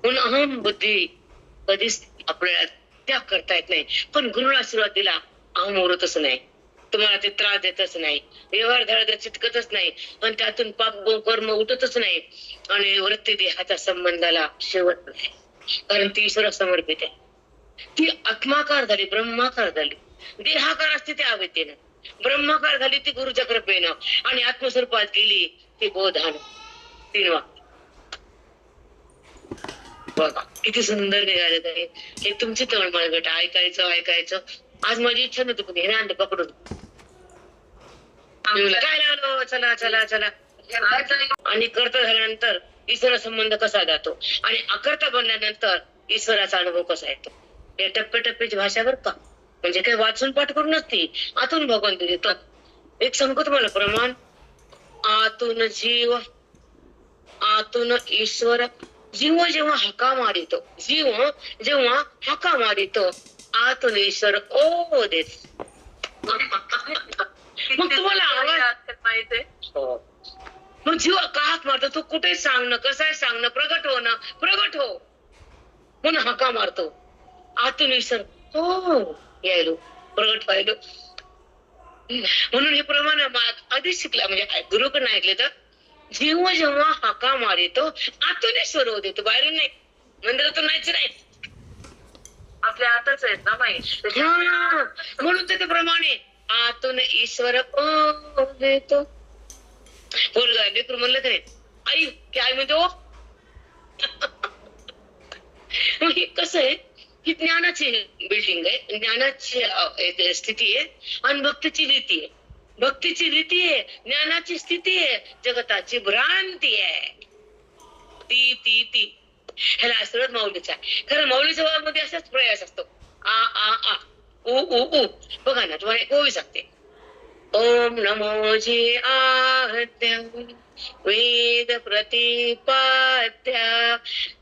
म्हणून अहम बुद्धी कधीच आपल्याला त्याग करता येत नाही. पण गुरुला आशीर्वाद दिला, अहम उरतच नाही, तुम्हाला ते त्रास देतच नाही, व्यवहार धडा चिटकतच नाही, आणि त्यातून पाप कर्म उठतच नाही, आणि वृत्ती देहाच्या संबंधाला शेवट नाही, कारण ती ईश्वर समर्पित आहे. ती आत्माकार झाली, ब्रह्माकार झाली. देहाकार असते त्या अविद्येनं, ब्रह्माकार झाली ती गुरुच्या कृपेनं, आणि आत्मस्वरूपात गेली ती बोधान. 3 वाक्य बघा किती सुंदर निघाले तरी. हे तुमची तळमळ गट ऐकायचं. आज माझी इच्छा नव्हती, पण हे आणलं पकडून काय लावलं, चला. आणि कर्ता झाल्यानंतर ईश्वरा संबंध कसा जातो, आणि अकर्ता बनल्यानंतर ईश्वराचा अनुभव कसा येतो. हे टप्प्याटप्प्याची भाषा बर का, म्हणजे काही वाचून पाठ करून नसती, आतून भगवंत देतात. एक सांगतो तुम्हाला प्रमाण. आतून जीव, आतून ईश्वर. जीव जेव्हा हाका मारितो, आतून ईश्वर ओ देत. मग तुम्हाला आवाज माहित आहे? मग जीव का हाक मारतो? तू कुठे सांगणं, कसं आहे सांगणं, प्रगट हो म्हणून हाका मारतो. आतून ईश्वर हो यायलो, प्रगट व्हायलो. म्हणून हे प्रमाण आधीच शिकला, म्हणजे गुरुकडून ऐकले तर जीव जेव्हा हाका मारितो आतून ईश्वर हो देतो, बाहेरून नाही, मंदिरातून नाहीच नाही, आपल्या आतच आहेत ना माहिती. म्हणून ते प्रमाणे आतून ईश्वर देतो. पोरगा लेकरू म्हणलं तरी आई की आई म्हणतो. हे कसं आहे ही ज्ञानाची बिल्डिंग आहे, ज्ञानाची स्थिती आहे, आणि भक्तीची रीती आहे. भक्तीची रीती आहे, ज्ञानाची स्थिती आहे, जगताची भ्रांती आहे. ती ह्याला आशीर्वाद माऊलीचा आहे. खरं माऊलीच्या मध्ये असाच प्रयास असतो. आ आ आ उ उ उ. बघा ना, तुम्हाला एक ओवी सांगते. ओम नमो जी आहत्या वेद प्रतिपाद्या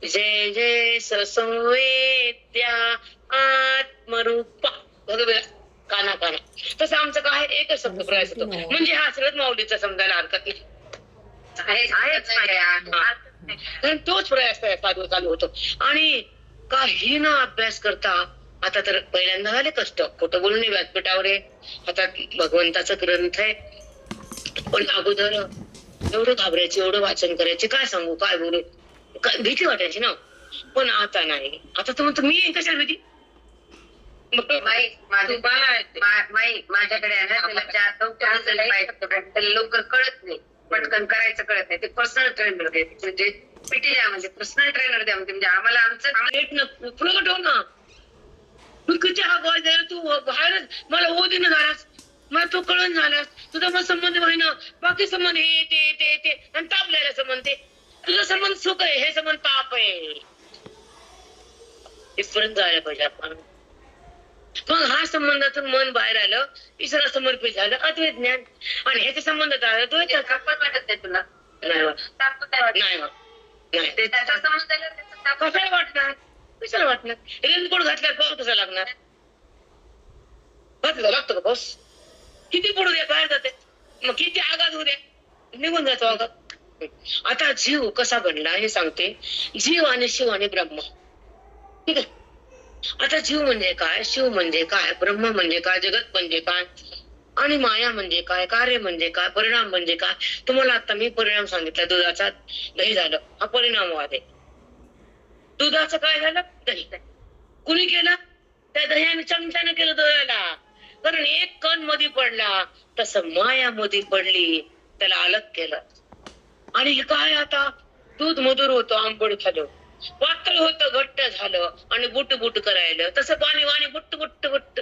जय जय संवेद्या आत्मरूपा. बघा काना काना. तसं आमचं काय एकच शब्द प्रयास होतो, म्हणजे हा सगळं माऊलीचा समजायला हरकत नाही. कारण तोच प्रयास साधू चालू होतो. आणि काही ना अभ्यास करता, आता तर पहिल्यांदा झाले कष्ट, खोटं बोलून नाही व्यासपीठावर आहे, आता भगवंताचा ग्रंथ आहे, पण अगोदर एवढं घाबरायचे, एवढं वाचन करायचे, काय सांगू काय बोलू, भीती वाटायची ना. पण आता नाही. आता तर म्हणतो मी कशाला भीती. माझ्याकडे आहे ना, त्याला लवकर कळत नाही, पटकन करायचं कळत नाही. ते पर्सनल ट्रेनर द्या, म्हणजे पीटी द्या, म्हणजे पर्सनल ट्रेनर द्या, म्हणजे आम्हाला आमचं प्रगट हो ना. मी किती हा गोळ द्यायला, तू बाहेरच मला ओ दिन झालास, मला तो कळण झालास, तुझा मग संबंध होईना, बाकी संबंध हे ते ते ते आणि तापलेला संबंध ते, तुझा संबंध सुख आहे, हे संबंध ताप आहे. इथपर्यंत जायला पाहिजे आपण. मग हा संबंधातून मन बाहेर आलं, ईश्वरा समर्पित झालं, अद्वैत ज्ञान. आणि ह्याच्या संबंधात आलं द्वैत. वाटत नाही तुला? नाही त्याच्या समजताना कशाला वाटणार, कशाला वाटणार. रेनकोट घातल्यावर पाऊस कसा लागणार, घातलं लागतो का पाऊस. किती पडू द्या बाहेर जाते, मग किती आघात होऊ द्या, निघून जातो आघात. आता जीव कसा बनला हे सांगते. जीव आणि शिव आणि ब्रह्म. ठीक आहे. आता जीव म्हणजे काय, शिव म्हणजे काय, ब्रह्म म्हणजे काय, जगत म्हणजे काय, आणि माया म्हणजे काय, कार्य म्हणजे काय, परिणाम म्हणजे काय. तुम्हाला आता मी परिणाम सांगितला. दुधाचा दही झालं, हा परिणामवाद आहे. दुधाचं काय झालं, दही. कुणी केलं, त्या दह्याने चमच्याने केलं दह्याला. कारण एक कण मध्ये पडला, तसं माया मध्ये पडली, त्याला अलग केलं. आणि हे काय, आता दूध मधुर होतं, आंबट झालं, पातळ होतं, घट्ट झालं, आणि बुट बुट करायला. तसं पाणी वाणी बुट्ट बुट्ट बुट्ट.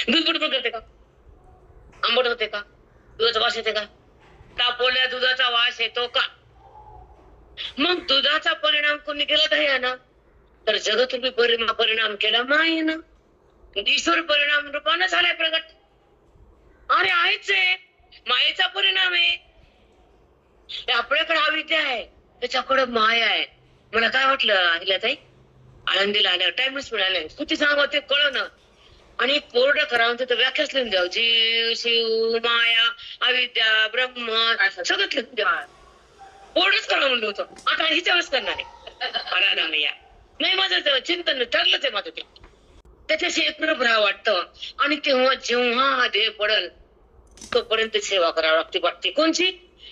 दूध बुट बुट करते का, आंबट होते का, दुधाचा वास येते का, तापवल्या दुधाचा वास येतो का. मग दुधाचा परिणाम कोणी केला दह्यानं, तर जगतरूपी परिणाम केला मायेनं. ईश्वर परिणाम रूपानं झालाय प्रगट. अरे आहेच आहे, मायेचा परिणाम आहे. आपल्याकडे अविद्या आहे, त्याच्याकडे माया आहे. मला काय वाटलं अहिल्याताई, आळंदीला आल्यावर टाइमच मिळाला, किती सांगा ते कळलं. आणि कोरडं करावं तर व्याख्याच लिहून द्यावं, जीव शिव माया अविद्या ब्रह्म सगळं लिहून द्या. कोरडच करावं म्हणलं होतं. आता हिच्या वेळेस करणार आहे. अराधामया नाही, माझं चिंतन ठरलंच आहे माझं ते. त्याच्याशी एकरूप राहावं वाटतं. आणि तेव्हा जेव्हा हा देह पडल, तोपर्यंत सेवा करावी लागते. वाटते कोणची,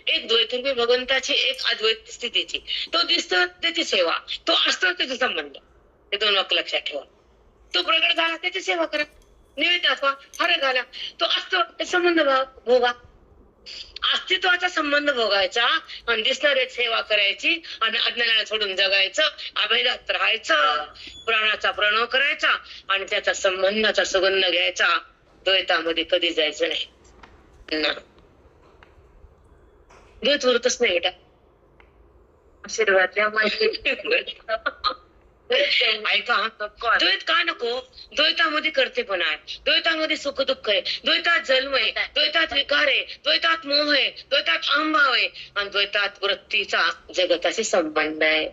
एक द्वैतरूपी भगवंताची, एक अद्वैत स्थितीची. तो दिसतो त्याची सेवा, तो असतो त्याचा संबंध. हे दोन वाक्य लक्षात ठेवा. तो प्रगट झाला त्याची सेवा करा, निवेद दाखवा, हर घाला. तो असतो ते संबंध भोगा. अस्तित्वाचा संबंध भोगायचा आणि दिसणारे सेवा करायची, आणि अज्ञानाला सोडून जगायचं, अभेदात राहायचं, प्राणाचा प्रणव करायचा, आणि त्याचा संबंधाचा सुगंध घ्यायचा. द्वैतामध्ये कधी जायचं नाही. द्वैत होतच नाही बेटा. आशीर्वाद ऐका, द्वैत का नको. द्वैतामध्ये कर्तेपणा आहे, द्वैतामध्ये सुख दुःख आहे, द्वैतात जन्म आहे, द्वैतात विकार आहे, द्वैतात मोह आहे, द्वैतात अहंभाव आहे, आणि द्वैतात वृत्तीचा जगताशी संबंध आहे,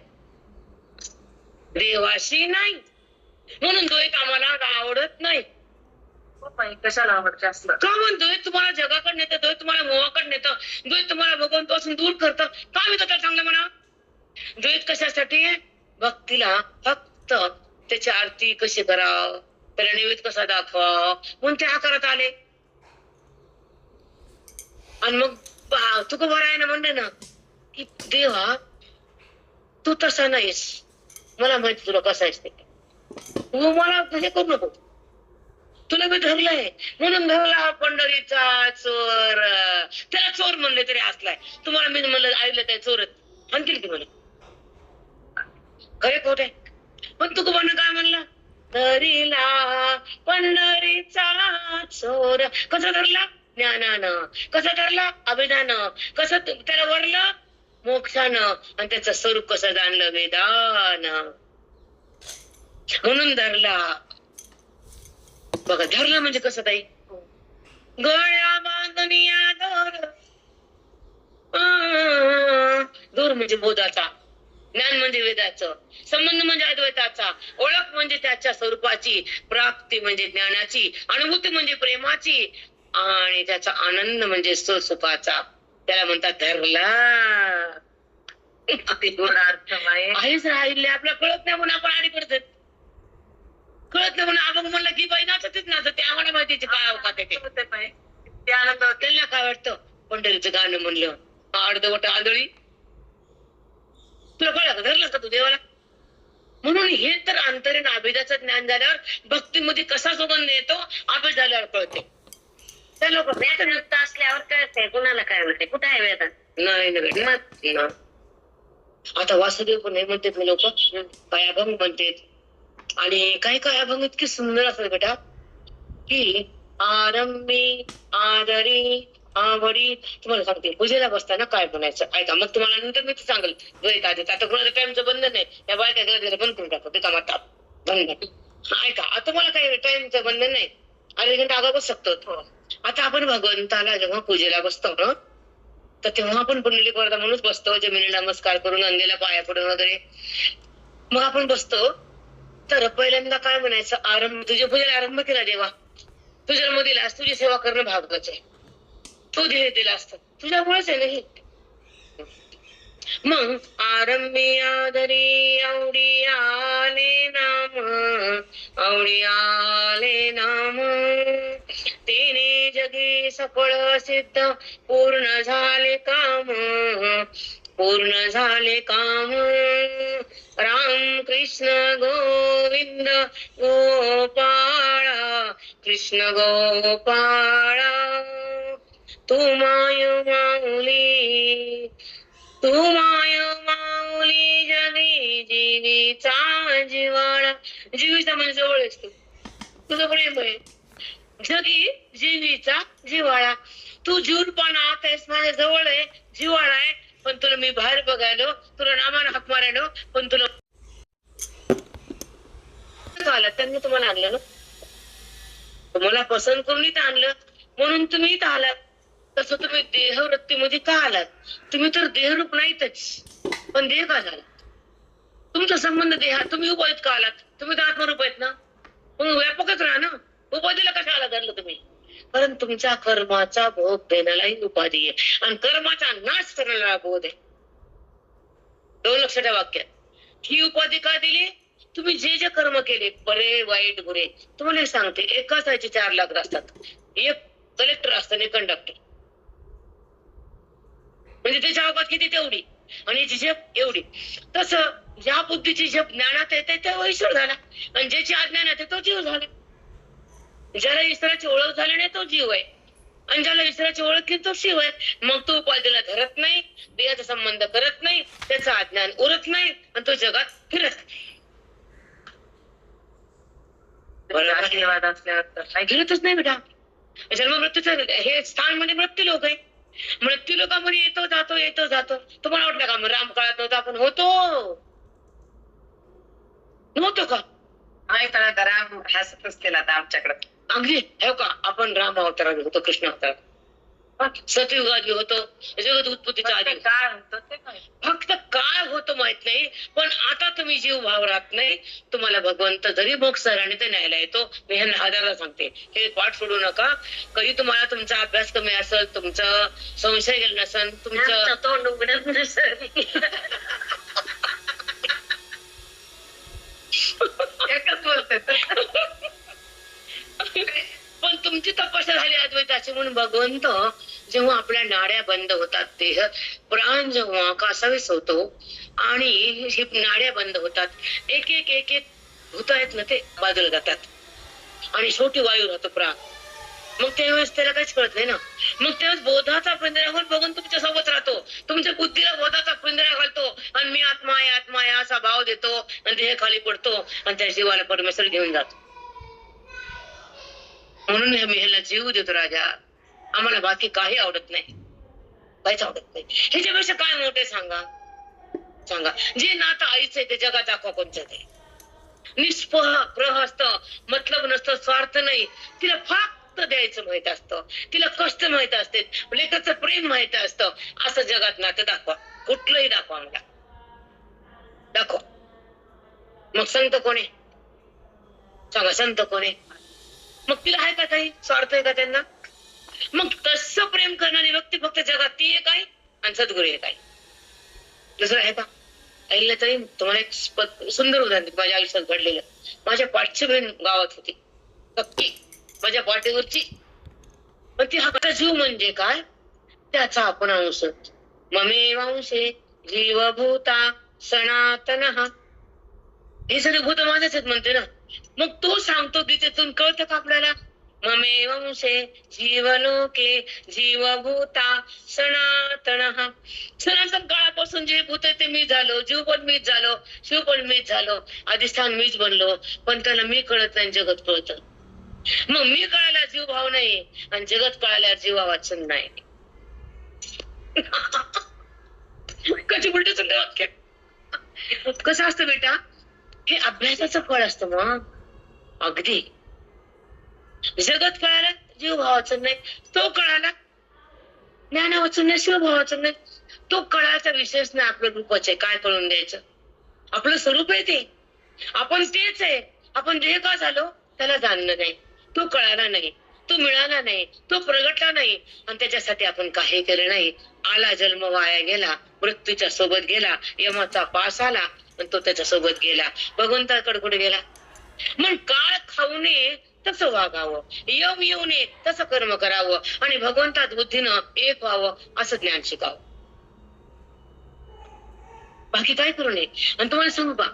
देवाशी नाही. म्हणून द्वैत आम्हाला आवडत नाही. कशाला आवडत जास्त, का म्हणतोय, तुम्हाला जगाकडे नेतं, द्वैत तुम्हाला मोहाकडे नेतं, द्वैत तुम्हाला भगवंतापासून दूर करतं. का मी त्याला चांगलं म्हणा. द्वैत कशासाठी, भक्तीला फक्त त्याची आरती कशी करावं, त्याला नैवेद्य कसा दाखवावं म्हणून त्या आकारात आले. आणि मग तुकोबारायानं म्हणलं ना की देवा तू तसा नाहीस, मला माहिती तुला कसा आहेस ते, तू मला हे करू नको, तुला मी धरलंय म्हणून धरला पंढरीचा चोर. त्याला चोर म्हणले तरी हसलाय. तुम्हाला मी म्हणलं आईला काय चोरत म्हणतील की म्हणे, खरे खोटे. पण तुकोबानं काय म्हणलं, धरिला पंढरीचा चोर. कसा धरला, ज्ञानानं. कसा धरला, अभिधानं. कसं त्याला वरलं, मोक्षानं. आणि त्याचं स्वरूप कसं जाणलं, वेदानं. म्हणून धरला. बघा धरलं म्हणजे कसं ताई, गळ्या बांधनिया दोर. दूर म्हणजे बोधाचा, ज्ञान म्हणजे वेदाचं, संबंध म्हणजे अद्वैताचा, ओळख म्हणजे त्याच्या स्वरूपाची, प्राप्ती म्हणजे ज्ञानाची, अनुभूती म्हणजे प्रेमाची, आणि त्याचा आनंद म्हणजे सुखाचा. त्याला म्हणतात धरला. अर्थ आहे. आहेच राहिले आपल्याला कळत नाही म्हणून आपण आडी पडतात. कळत नाही म्हणून आपण म्हणलं की बाई नाचतच नाचत, ते आम्हाला माहितीचे काय अवकात आहे ते. ते आनंद होते. त्यांना काय वाटतं पंढरीचं गाणं म्हणलं अर्धवट आंधळी. तुला कळलं का, धरलं का तू देवाला? म्हणून हे तर अंतरीण अभेदाचं ज्ञान झाल्यावर भक्तीमध्ये कसा सुगंध येतो अभेद झाल्यावर कळते. त्या लोक वेदमुक्त असल्यावर कळते कुणाला काय म्हणते, कुठे आहे वेदन? नाही ना. आता वासुदेव पण नाही म्हणतात मी लोक, काय अभंग म्हणतात. आणि काही काय अभंग इतके सुंदर असतात बेटा की आरंभी आदरी आवडी. तुम्हाला सांगते पूजेला बसताना काय म्हणायचं ऐका, मग तुम्हाला नंतर मी सांगेल. आता कोणाचं टाइमचं बंधन नाही, त्या बायका गरजेला बंद करून टाकतो ते कामात बंद. ऐका आता मला काही टाइमचं बंधन नाही, अर्धा घंटा आगा बस शकतो. आता आपण भगवंताला जेव्हा पूजेला बसतो ना, तर तेव्हा आपण पुंडलिक वरदा म्हणूनच बसतो, जमिनीला नमस्कार करून अंगेला पाया पडून वगैरे मग आपण बसतो. तर पहिल्यांदा काय म्हणायचं, आरंभ तुझ्या पूजेला आरंभ केला देवा, तू जन्म दिलास, तुझी सेवा करणं भागच आहे, तू ध्येय दिला असत तुझ्यामुळेच आहे नाही. मग आरंभी आदरी आवडी आले नाम, आवडी आले नाम, तेने जगी सफळ सिद्ध पूर्ण झाले काम, पूर्ण झाले काम. राम कृष्ण गोविंद गोपाळा, कृष्ण गोपाळा, तू माय माऊली, तू माय माऊली, जगी जीवीचा जिवाळा. जीवीचा म्हणजे जवळ असतो, तुझं प्रेम आहे. जगी जीवीचा जिवाळा, तू जीवपणा आहेस, माझ्या जवळ आहे, जिवाळा आहे, पण तुला मी बाहेर बघायलो, तुला नामानं हाक मारायलो, पण तुला त्यांनी तुम्हाला आणलं ना, तुम्हाला पसंत करून इथं आणलं म्हणून तुम्ही इथं आलात. तसं तुम्ही देहवृत्तीमध्ये का आलात? तुम्ही तर देहरूप नाहीतच, पण देह का झाला? तुमचा संबंध देहा, तुम्ही उपाधीत का आलात? तुम्ही तर आत्मरूप आहेत ना, मग व्यापकच राहा ना. उपाधीला कशाला धरलं तुम्ही? कारण तुमच्या कर्माचा भोग देण्यालाही उपाधी आहे आणि कर्माचा नाश करण्याला बोध आहे. दोन लक्षात वाक्यात. ही उपाधी का दिली? तुम्ही जे जे कर्म केले, बरे वाईट बुरे, तुम्हाला एक सांगते, एकाच याचे 4 लाख असतात. एक कलेक्टर असतं आणि कंडक्टर, म्हणजे त्याच्या अवकात किती तेवढी आणि याची झेप एवढी. तसं ज्या बुद्धीची झेप ज्ञानात येते तो ईश्वर झाला आणि ज्याची अज्ञानात आहे तो जीव झाला. ज्याला ईश्वराची ओळख झाली नाही तो जीव आहे आणि ज्याला ईश्वराची ओळख केली तो शिव आहे. मग तो उपाधीला धरत नाही, देहाचा संबंध करत नाही, त्याचं अज्ञान उरत नाही आणि तो जगात फिरत नाही. आशीर्वाद असल्यावर फिरतच नाही बेटा. जन्म मृत्यूचं हे स्थान म्हणजे मृत्यू लोक आहे. मृत्यू लोकांमध्ये येतो जातो येतो जातो. तुम्हाला वाटलं का राम काळात नव्हतं, आपण नव्हतो का? ऐकलं राम हसतच केला आता आमच्याकडे. अगदी हे का आपण राम अवतारात होतो, कृष्ण अवतारात, सतयुगात होतो, जगत उत्पत्तीच्या आधी. काय होतं ते काय फक्त काय होतं माहित नाही, पण आता तुम्ही जीव भाव राहत नाही. तुम्हाला भगवंत जरी मोक्ष आणि ते न्यायला येतो. मी ह्यांना हजारला सांगते, हे पाठ सोडू नका. कधी तुम्हाला तुमचा अभ्यास कमी असेल, तुमचं संशय गेला नसेल, तुमचं तोंड उघडत नसेल, एकच बोलते पण तुमची तपस्या झाली अद्वैताची म्हणून भगवंत जेव्हा आपल्या नाड्या बंद होतात, देह प्राण जेव्हा कासावीस होतो आणि ही नाड्या बंद होतात, एक एक एक एक भूत आहेत ना ते बाजूला जातात आणि शेवटी वायू राहतो प्राण. मग त्यावेळेस त्याला काहीच कळत नाही ना. मग त्यावेळेस बोधाचा पिंजऱ्यावर बघून तुमच्या सोबत राहतो, तुमच्या बुद्धीला बोधाचा पिंजरा घालतो आणि मी आत्मा आहे असा भाव देतो आणि देह खाली पडतो आणि त्या जीवाला परमेश्वर घेऊन जातो. म्हणून मी ह्याला जीव देतो राजा, आम्हाला बाकी काही आवडत नाही, काहीच आवडत नाही. ह्याच्यापेक्षा काय मोठे सांगा सांगा. जे नातं आईच आहे ते जगात दाखवा कोणतं ते. निष्पह प्रहस्त, मतलब नसतं, स्वार्थ नाही. तिला फक्त फक्त द्यायचं माहित असतं, तिला कष्ट माहित असते, लेकराचं प्रेम माहित असतं. असं जगात नातं दाखवा, कुठलंही दाखवा मला, दाखवा. मग संत कोणी सांगा, संत कोणी? मग तिला आहे का काही स्वार्थ आहे का त्यांना? मग तसं प्रेम करणारी व्यक्ती फक्त जगात ती एक आहे आणि सद्गुरू एक आहे, दुसरं आहे का? ऐकलं तरी तुम्हाला एक सुंदर उदाहरण माझ्या आयुष्यात घडलेलं. माझ्या पाठची बहीण गावात होती, सक्की माझ्या पाठीवरची, पण ती हक्का जीव म्हणजे काय, त्याचा आपण अंश. ममेवांशे जीवभूता सनातन, हे सगळे भूत माझेच आहेत म्हणते ना. मग तो सांगतो गीतेतून, कळतं का आपल्याला? ममेवंशे जीवलोके जीवभूता सनातन, सनातन काळापासून जे भूत ते मी झालो, जीव पण मीच झालो, शिव पण मीच झालो, अधिष्ठान मीच बनलो. पण त्याला मी कळत नाही, जगत कळतं. मग मी कळायला जीव भाव नाही आणि जगत कळायला जीवा वाचन नाही. कधी उलट सुद्धा वाक्य. कसं असतं बेटा, हे अभ्यासाचं फळ असतं. मग अगदी जगत कळायला जीव भावाचं नाही, तो कळाला ज्ञान वाचून नाही, शिव भावाचं नाही. तो कळायचा विशेष नाही. आपलं रूपाचे काय कळून द्यायचं, आपलं स्वरूप आहे ते, आपण तेच आहे. आपण जे का झालो त्याला जाणलं नाही, तो कळाला नाही, तो मिळाला नाही, तो प्रगटला नाही, आणि त्याच्यासाठी आपण काही केलं नाही. आला जन्म वाया गेला, मृत्यूच्या सोबत गेला, यमाचा पास आला आणि तो त्याच्या सोबत गेला. भगवंताकडे कुठे गेला? मग काळ खाऊ नये तसं वागावं, यम येऊ नये तसं कर्म करावं, आणि भगवंतात बुद्धीनं एक व्हावं, असं ज्ञान शिकावं. बाकी काय करू नये. आणि तुम्हाला सांगू का,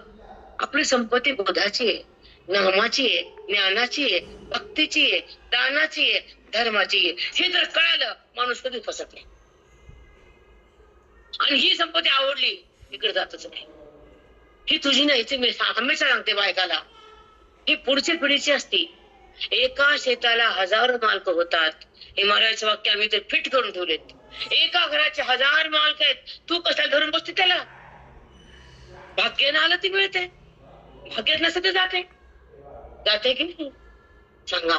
आपली संपत्ती बोधाची आहे, नामाची आहे, ज्ञानाची आहे, भक्तीची आहे, दानाची आहे, धर्माची आहे. हे जर कळालं, माणूस कधी फसत नाही. आणि ही संपत्ती आवडली, इकडे जातच नाही. ही तुझी नाही, ती मी हमेशा सांगते बायकाला, ही पुढच्या पिढीची असती. एका शेताला 1000 मालक होतात, हे महाराजांचं वाक्य आम्ही ते फिट करून ठेवलेत. एका घराचे 1000 मालक आहेत, तू कशाला धरून बसते त्याला? भाग्यानं आलं ती मिळते, भाग्यात नसतं ते जाते, जाते की नाही सांगा?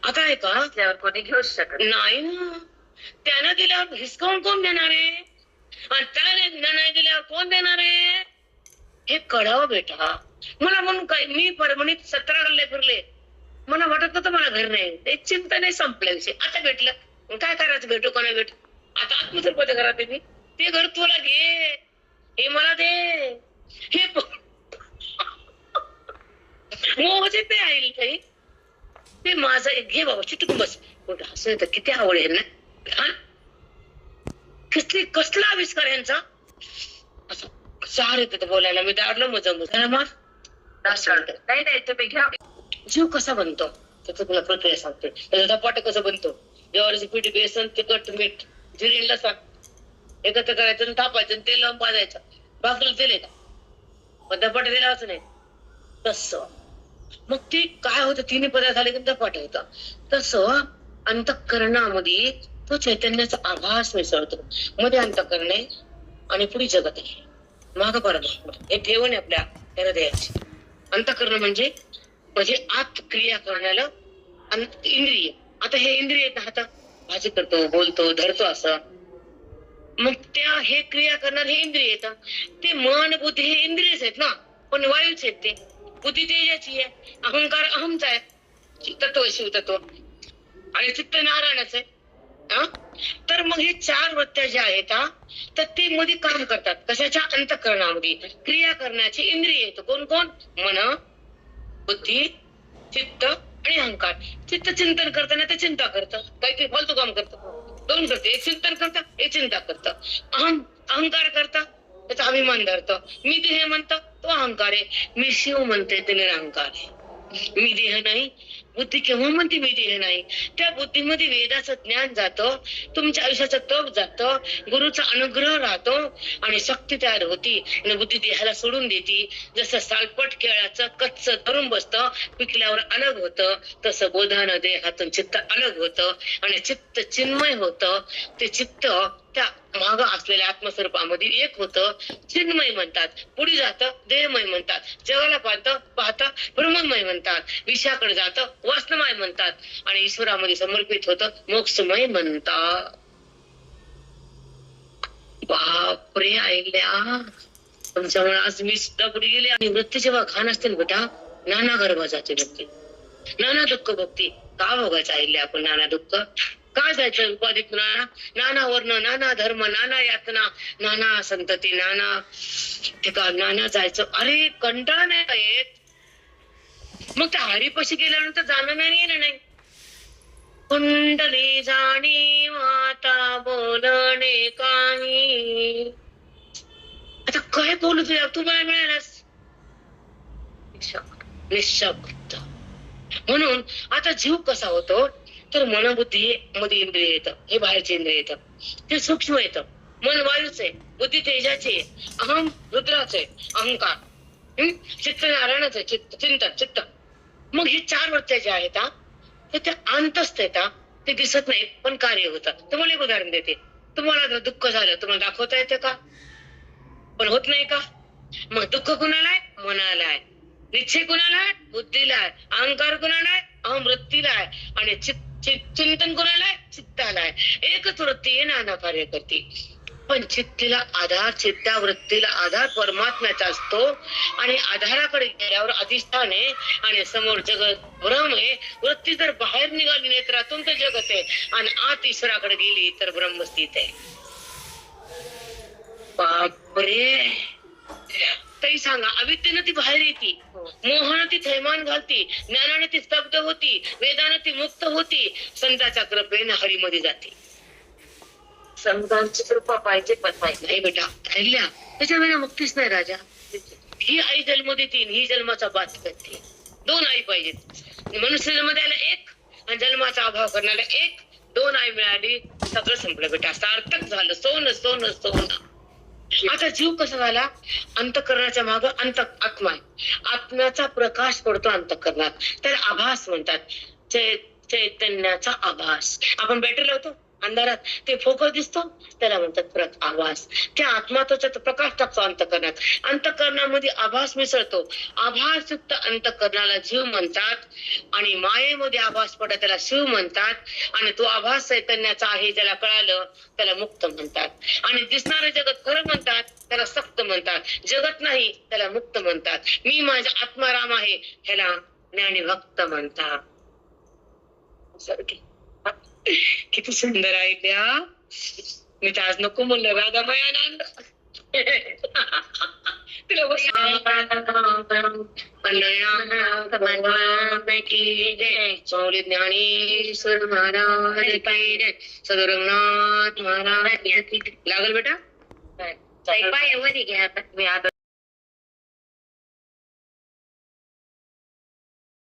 आता आहे का, त्यावर कोणी घेऊ शकत नाही ना. त्यानं दिल्यावर हिसकावून कोण देणार आहे, आणि त्याने नाही दिल्यावर कोण देणार आहे? हे कळावं बेटा. मला म्हणून काय, मी परभणीत 17 गल्ले फिरले, मला वाटत नव्हतं मला घर नाही, ते चिंता नाही संपल्या विषय. आता भेटलं, काय करायचं, भेटू का नाही भेटू? आता आत्मसर्पच्या घरात आहे मी, ते घर तुला घे, हे मला दे, हे मोहचे ते आहे काही, ते माझं घे बाबा, चिटकून बस. असं तर किती आवड आहे ना, कसला आविष्कार यांचा. असं चार येत बोलायला, मी दाडलं मग नाही नाही, तुम्ही घ्या. जीव कसा बनतो त्याचं तुला प्रक्रिया सांगते. त्याचा धपाटा कसं बनतो, ज्वारीची पिठी, बेसन, तिखट, मीठ, जिरे, लसण एकत्र करायचं आणि थापायचं, तेल लावून भाजायचं. भाकरीला तेल आहे का? पण धपाटा दिलाच नाही. तसं मग ते काय होतं, तिन्ही पदार्थ झाले की धपाटा होता. तसं अंतःकरणामध्ये तो चैतन्याचा आभास मिसळतो. मध्ये अंतःकरण आहे आणि पुढे जगत आहे, माग परमात्मा. हे ठेवण आहे आपल्या हृदयाची. अंतःकरण म्हणजे आत क्रिया करण्याला इंद्रिय. आता हे इंद्रिय आहेत ना, हातात भाजी करतो, बोलतो, धरतो, असं. मग त्या हे क्रिया करणार हे इंद्रिय येतात. ते मन बुद्धी हे इंद्रियच आहेत ना, पण वायूच आहेत ते. बुद्धी तेजाची आहे, अहंकार अहमचा आहे, तत्व शिव तत्व, आणि चित्त नारायणाचं आहे. तर मग हे 4 वृत्त्या ज्या आहेत तर ते मध्ये काम करतात. कशाच्या? अंतःकरणामध्ये क्रिया करण्याची इंद्रिय येतं. कोण कोण? मन, बुद्धी, चित्त आणि अहंकार. चित्त चिंतन करताना ते चिंता करतं, काहीतरी फालतू काम करतं. 2 करते, एक चिंतन करतं, एक चिंता करतं. अहंकार करता, त्याचा अभिमान धरतं. मी देह म्हणतो, तो अहंकार आहे. मी शिव म्हणते, ते निरहंकार आहे. मी देह नाही. बुद्धी केव्हा म्हणते मी देह नाही? त्या बुद्धीमध्ये वेदाचं ज्ञान जातं, तुमच्या आयुष्याचं तप जातं, गुरुचा अनुग्रह राहतो आणि शक्ती तयार होती आणि बुद्धी देहाला सोडून देते. जसं सालपट केळाचं कच्च धरून बसतं, पिकल्यावर अलग होतं, तसं बोधानं देहातून चित्त अलग होतं आणि चित्त चिन्मय होतं. ते चित्त त्या माग असलेल्या आत्मस्वरूपामध्ये एक होतं, चिन्मय म्हणतात. पुढे जातं देहमय म्हणतात. जगाला पाहता ब्रह्ममय म्हणतात. विषयाकडे जातं वासनामय म्हणतात आणि ईश्वरामध्ये समर्पित होतं मोक्षमय म्हणतात. बापरे आईल्या, तुमच्यामुळे आज मी सुद्धा पुढे गेले. आणि वृत्ती जेव्हा घाण असते ना बेटा, नाना गर्भ जाते व्यक्ती, नाना दुःख भक्ती का भोगायचं आईल्या आपण नाना दुःख का जायचं उपाधिक नाना वर्ण, नाना धर्म, नाना यातना, नाना संतती, नाना ठिकाण, नाना जायचं. अरे कंटाळा नाही का येत? मग त्या हरीपाशी गेल्यानंतर जाणं नाही येणं नाही. कुंडली जाणी माता बोलणे काही, आता काय बोलू तुला, तू मला मिळालास निशब्द. म्हणून आता जीव कसा होतो तर मनबुद्धी मध्ये इंद्रिय येतं, हे बाहेरचे इंद्रिय येतं, ते सूक्ष्म येतं. मन वायूच आहे, बुद्धी तेजाची आहे, अहम रुद्राचं आहे, अहंकार, चित्त नारायणाचं आहे, चिंतन चित्त. मग हे 4 वृत्त्या ज्या आहेत तर त्या अंतस्थ येतात, ते दिसत नाहीत पण कार्य होतात. तुम्हाला एक उदाहरण देते. तुम्हाला जर दुःख झालं तुम्हाला दाखवता येते का? पण होत नाही का? मग दुःख कुणाला आहे? मनाला आहे. निश्चय कुणाला आहे? बुद्धीला आहे. अहंकार कुणाला आहे? अहम वृत्तीला आहे. आणि चिंतन कुणाला आहे? चित्ताला आहे. एकच वृत्ती आहे, नाना कार्य करते. पण चित्तीला आधार, चित्ता वृत्तीला आधार परमात्म्याचा असतो. आणि आधाराकडे गेल्यावर अधिष्ठान आहे आणि समोर जगत ब्रह्म आहे. वृत्ती जर बाहेर निघाली नेत्रातून तर जगत आहे, आणि आत ईश्वराकडे गेली तर ब्रह्म स्थित आहे. बापरे, तरी सांगा, अविद्येनं ती बाहेर येते, मोहानं ती थैमान घालती, ज्ञानाने ती स्तब्ध होती, वेदानं ती मुक्त होती, संतांच्या कृपेने हरीमध्ये जाते. संतांची कृपा पाहिजे पण पाहिजे नाही बेटा, ऐकल्या त्याच्या वेळेला मुक्तीच नाही राजा. ही आई जन्म देते, ही जन्माचा बात करते. 2 आई पाहिजेत. मनुष्य जन्म द्यायला 1 आणि जन्माचा अभाव करण्याला 1. 2 आई मिळाली, सगळं संपलं बेटा, सार्थक झालं. सोनं सोनं सोनं. आता जीव कसा झाला? अंतःकरणाच्या माग आत्मा आहे. आत्म्याचा प्रकाश पडतो अंतःकरणात, त्याला आभास म्हणतात. चैतन्याचा आभास. आपण बॅटरी लावतो अंधारात, ते फोकस दिसतो, त्याला म्हणतात आभास. त्या आत्मा त्याच्यात प्रकाश टाकतो अंतःकरणात. अंतःकरणामध्ये आभास मिसळतो. आभासयुक्त अंतःकरणाला जीव म्हणतात. आणि मायेमध्ये आभास पडत त्याला शिव म्हणतात. आणि तो आभास चैतन्याचा आहे ज्याला कळालं त्याला मुक्त म्हणतात. आणि दिसणारे जगत खरं म्हणतात त्याला सक्त म्हणतात. जगत नाही त्याला मुक्त म्हणतात. मी माझा आत्माराम आहे ह्याला ज्ञानी भक्त म्हणतात. किती सुंदर आहे त्या. मी तर आज नको म्हणलं राधामयानंद. ज्ञानेश्वर महाराज सदुरंगनाथ महाराज लागल बेटा. पाय वर घ्या.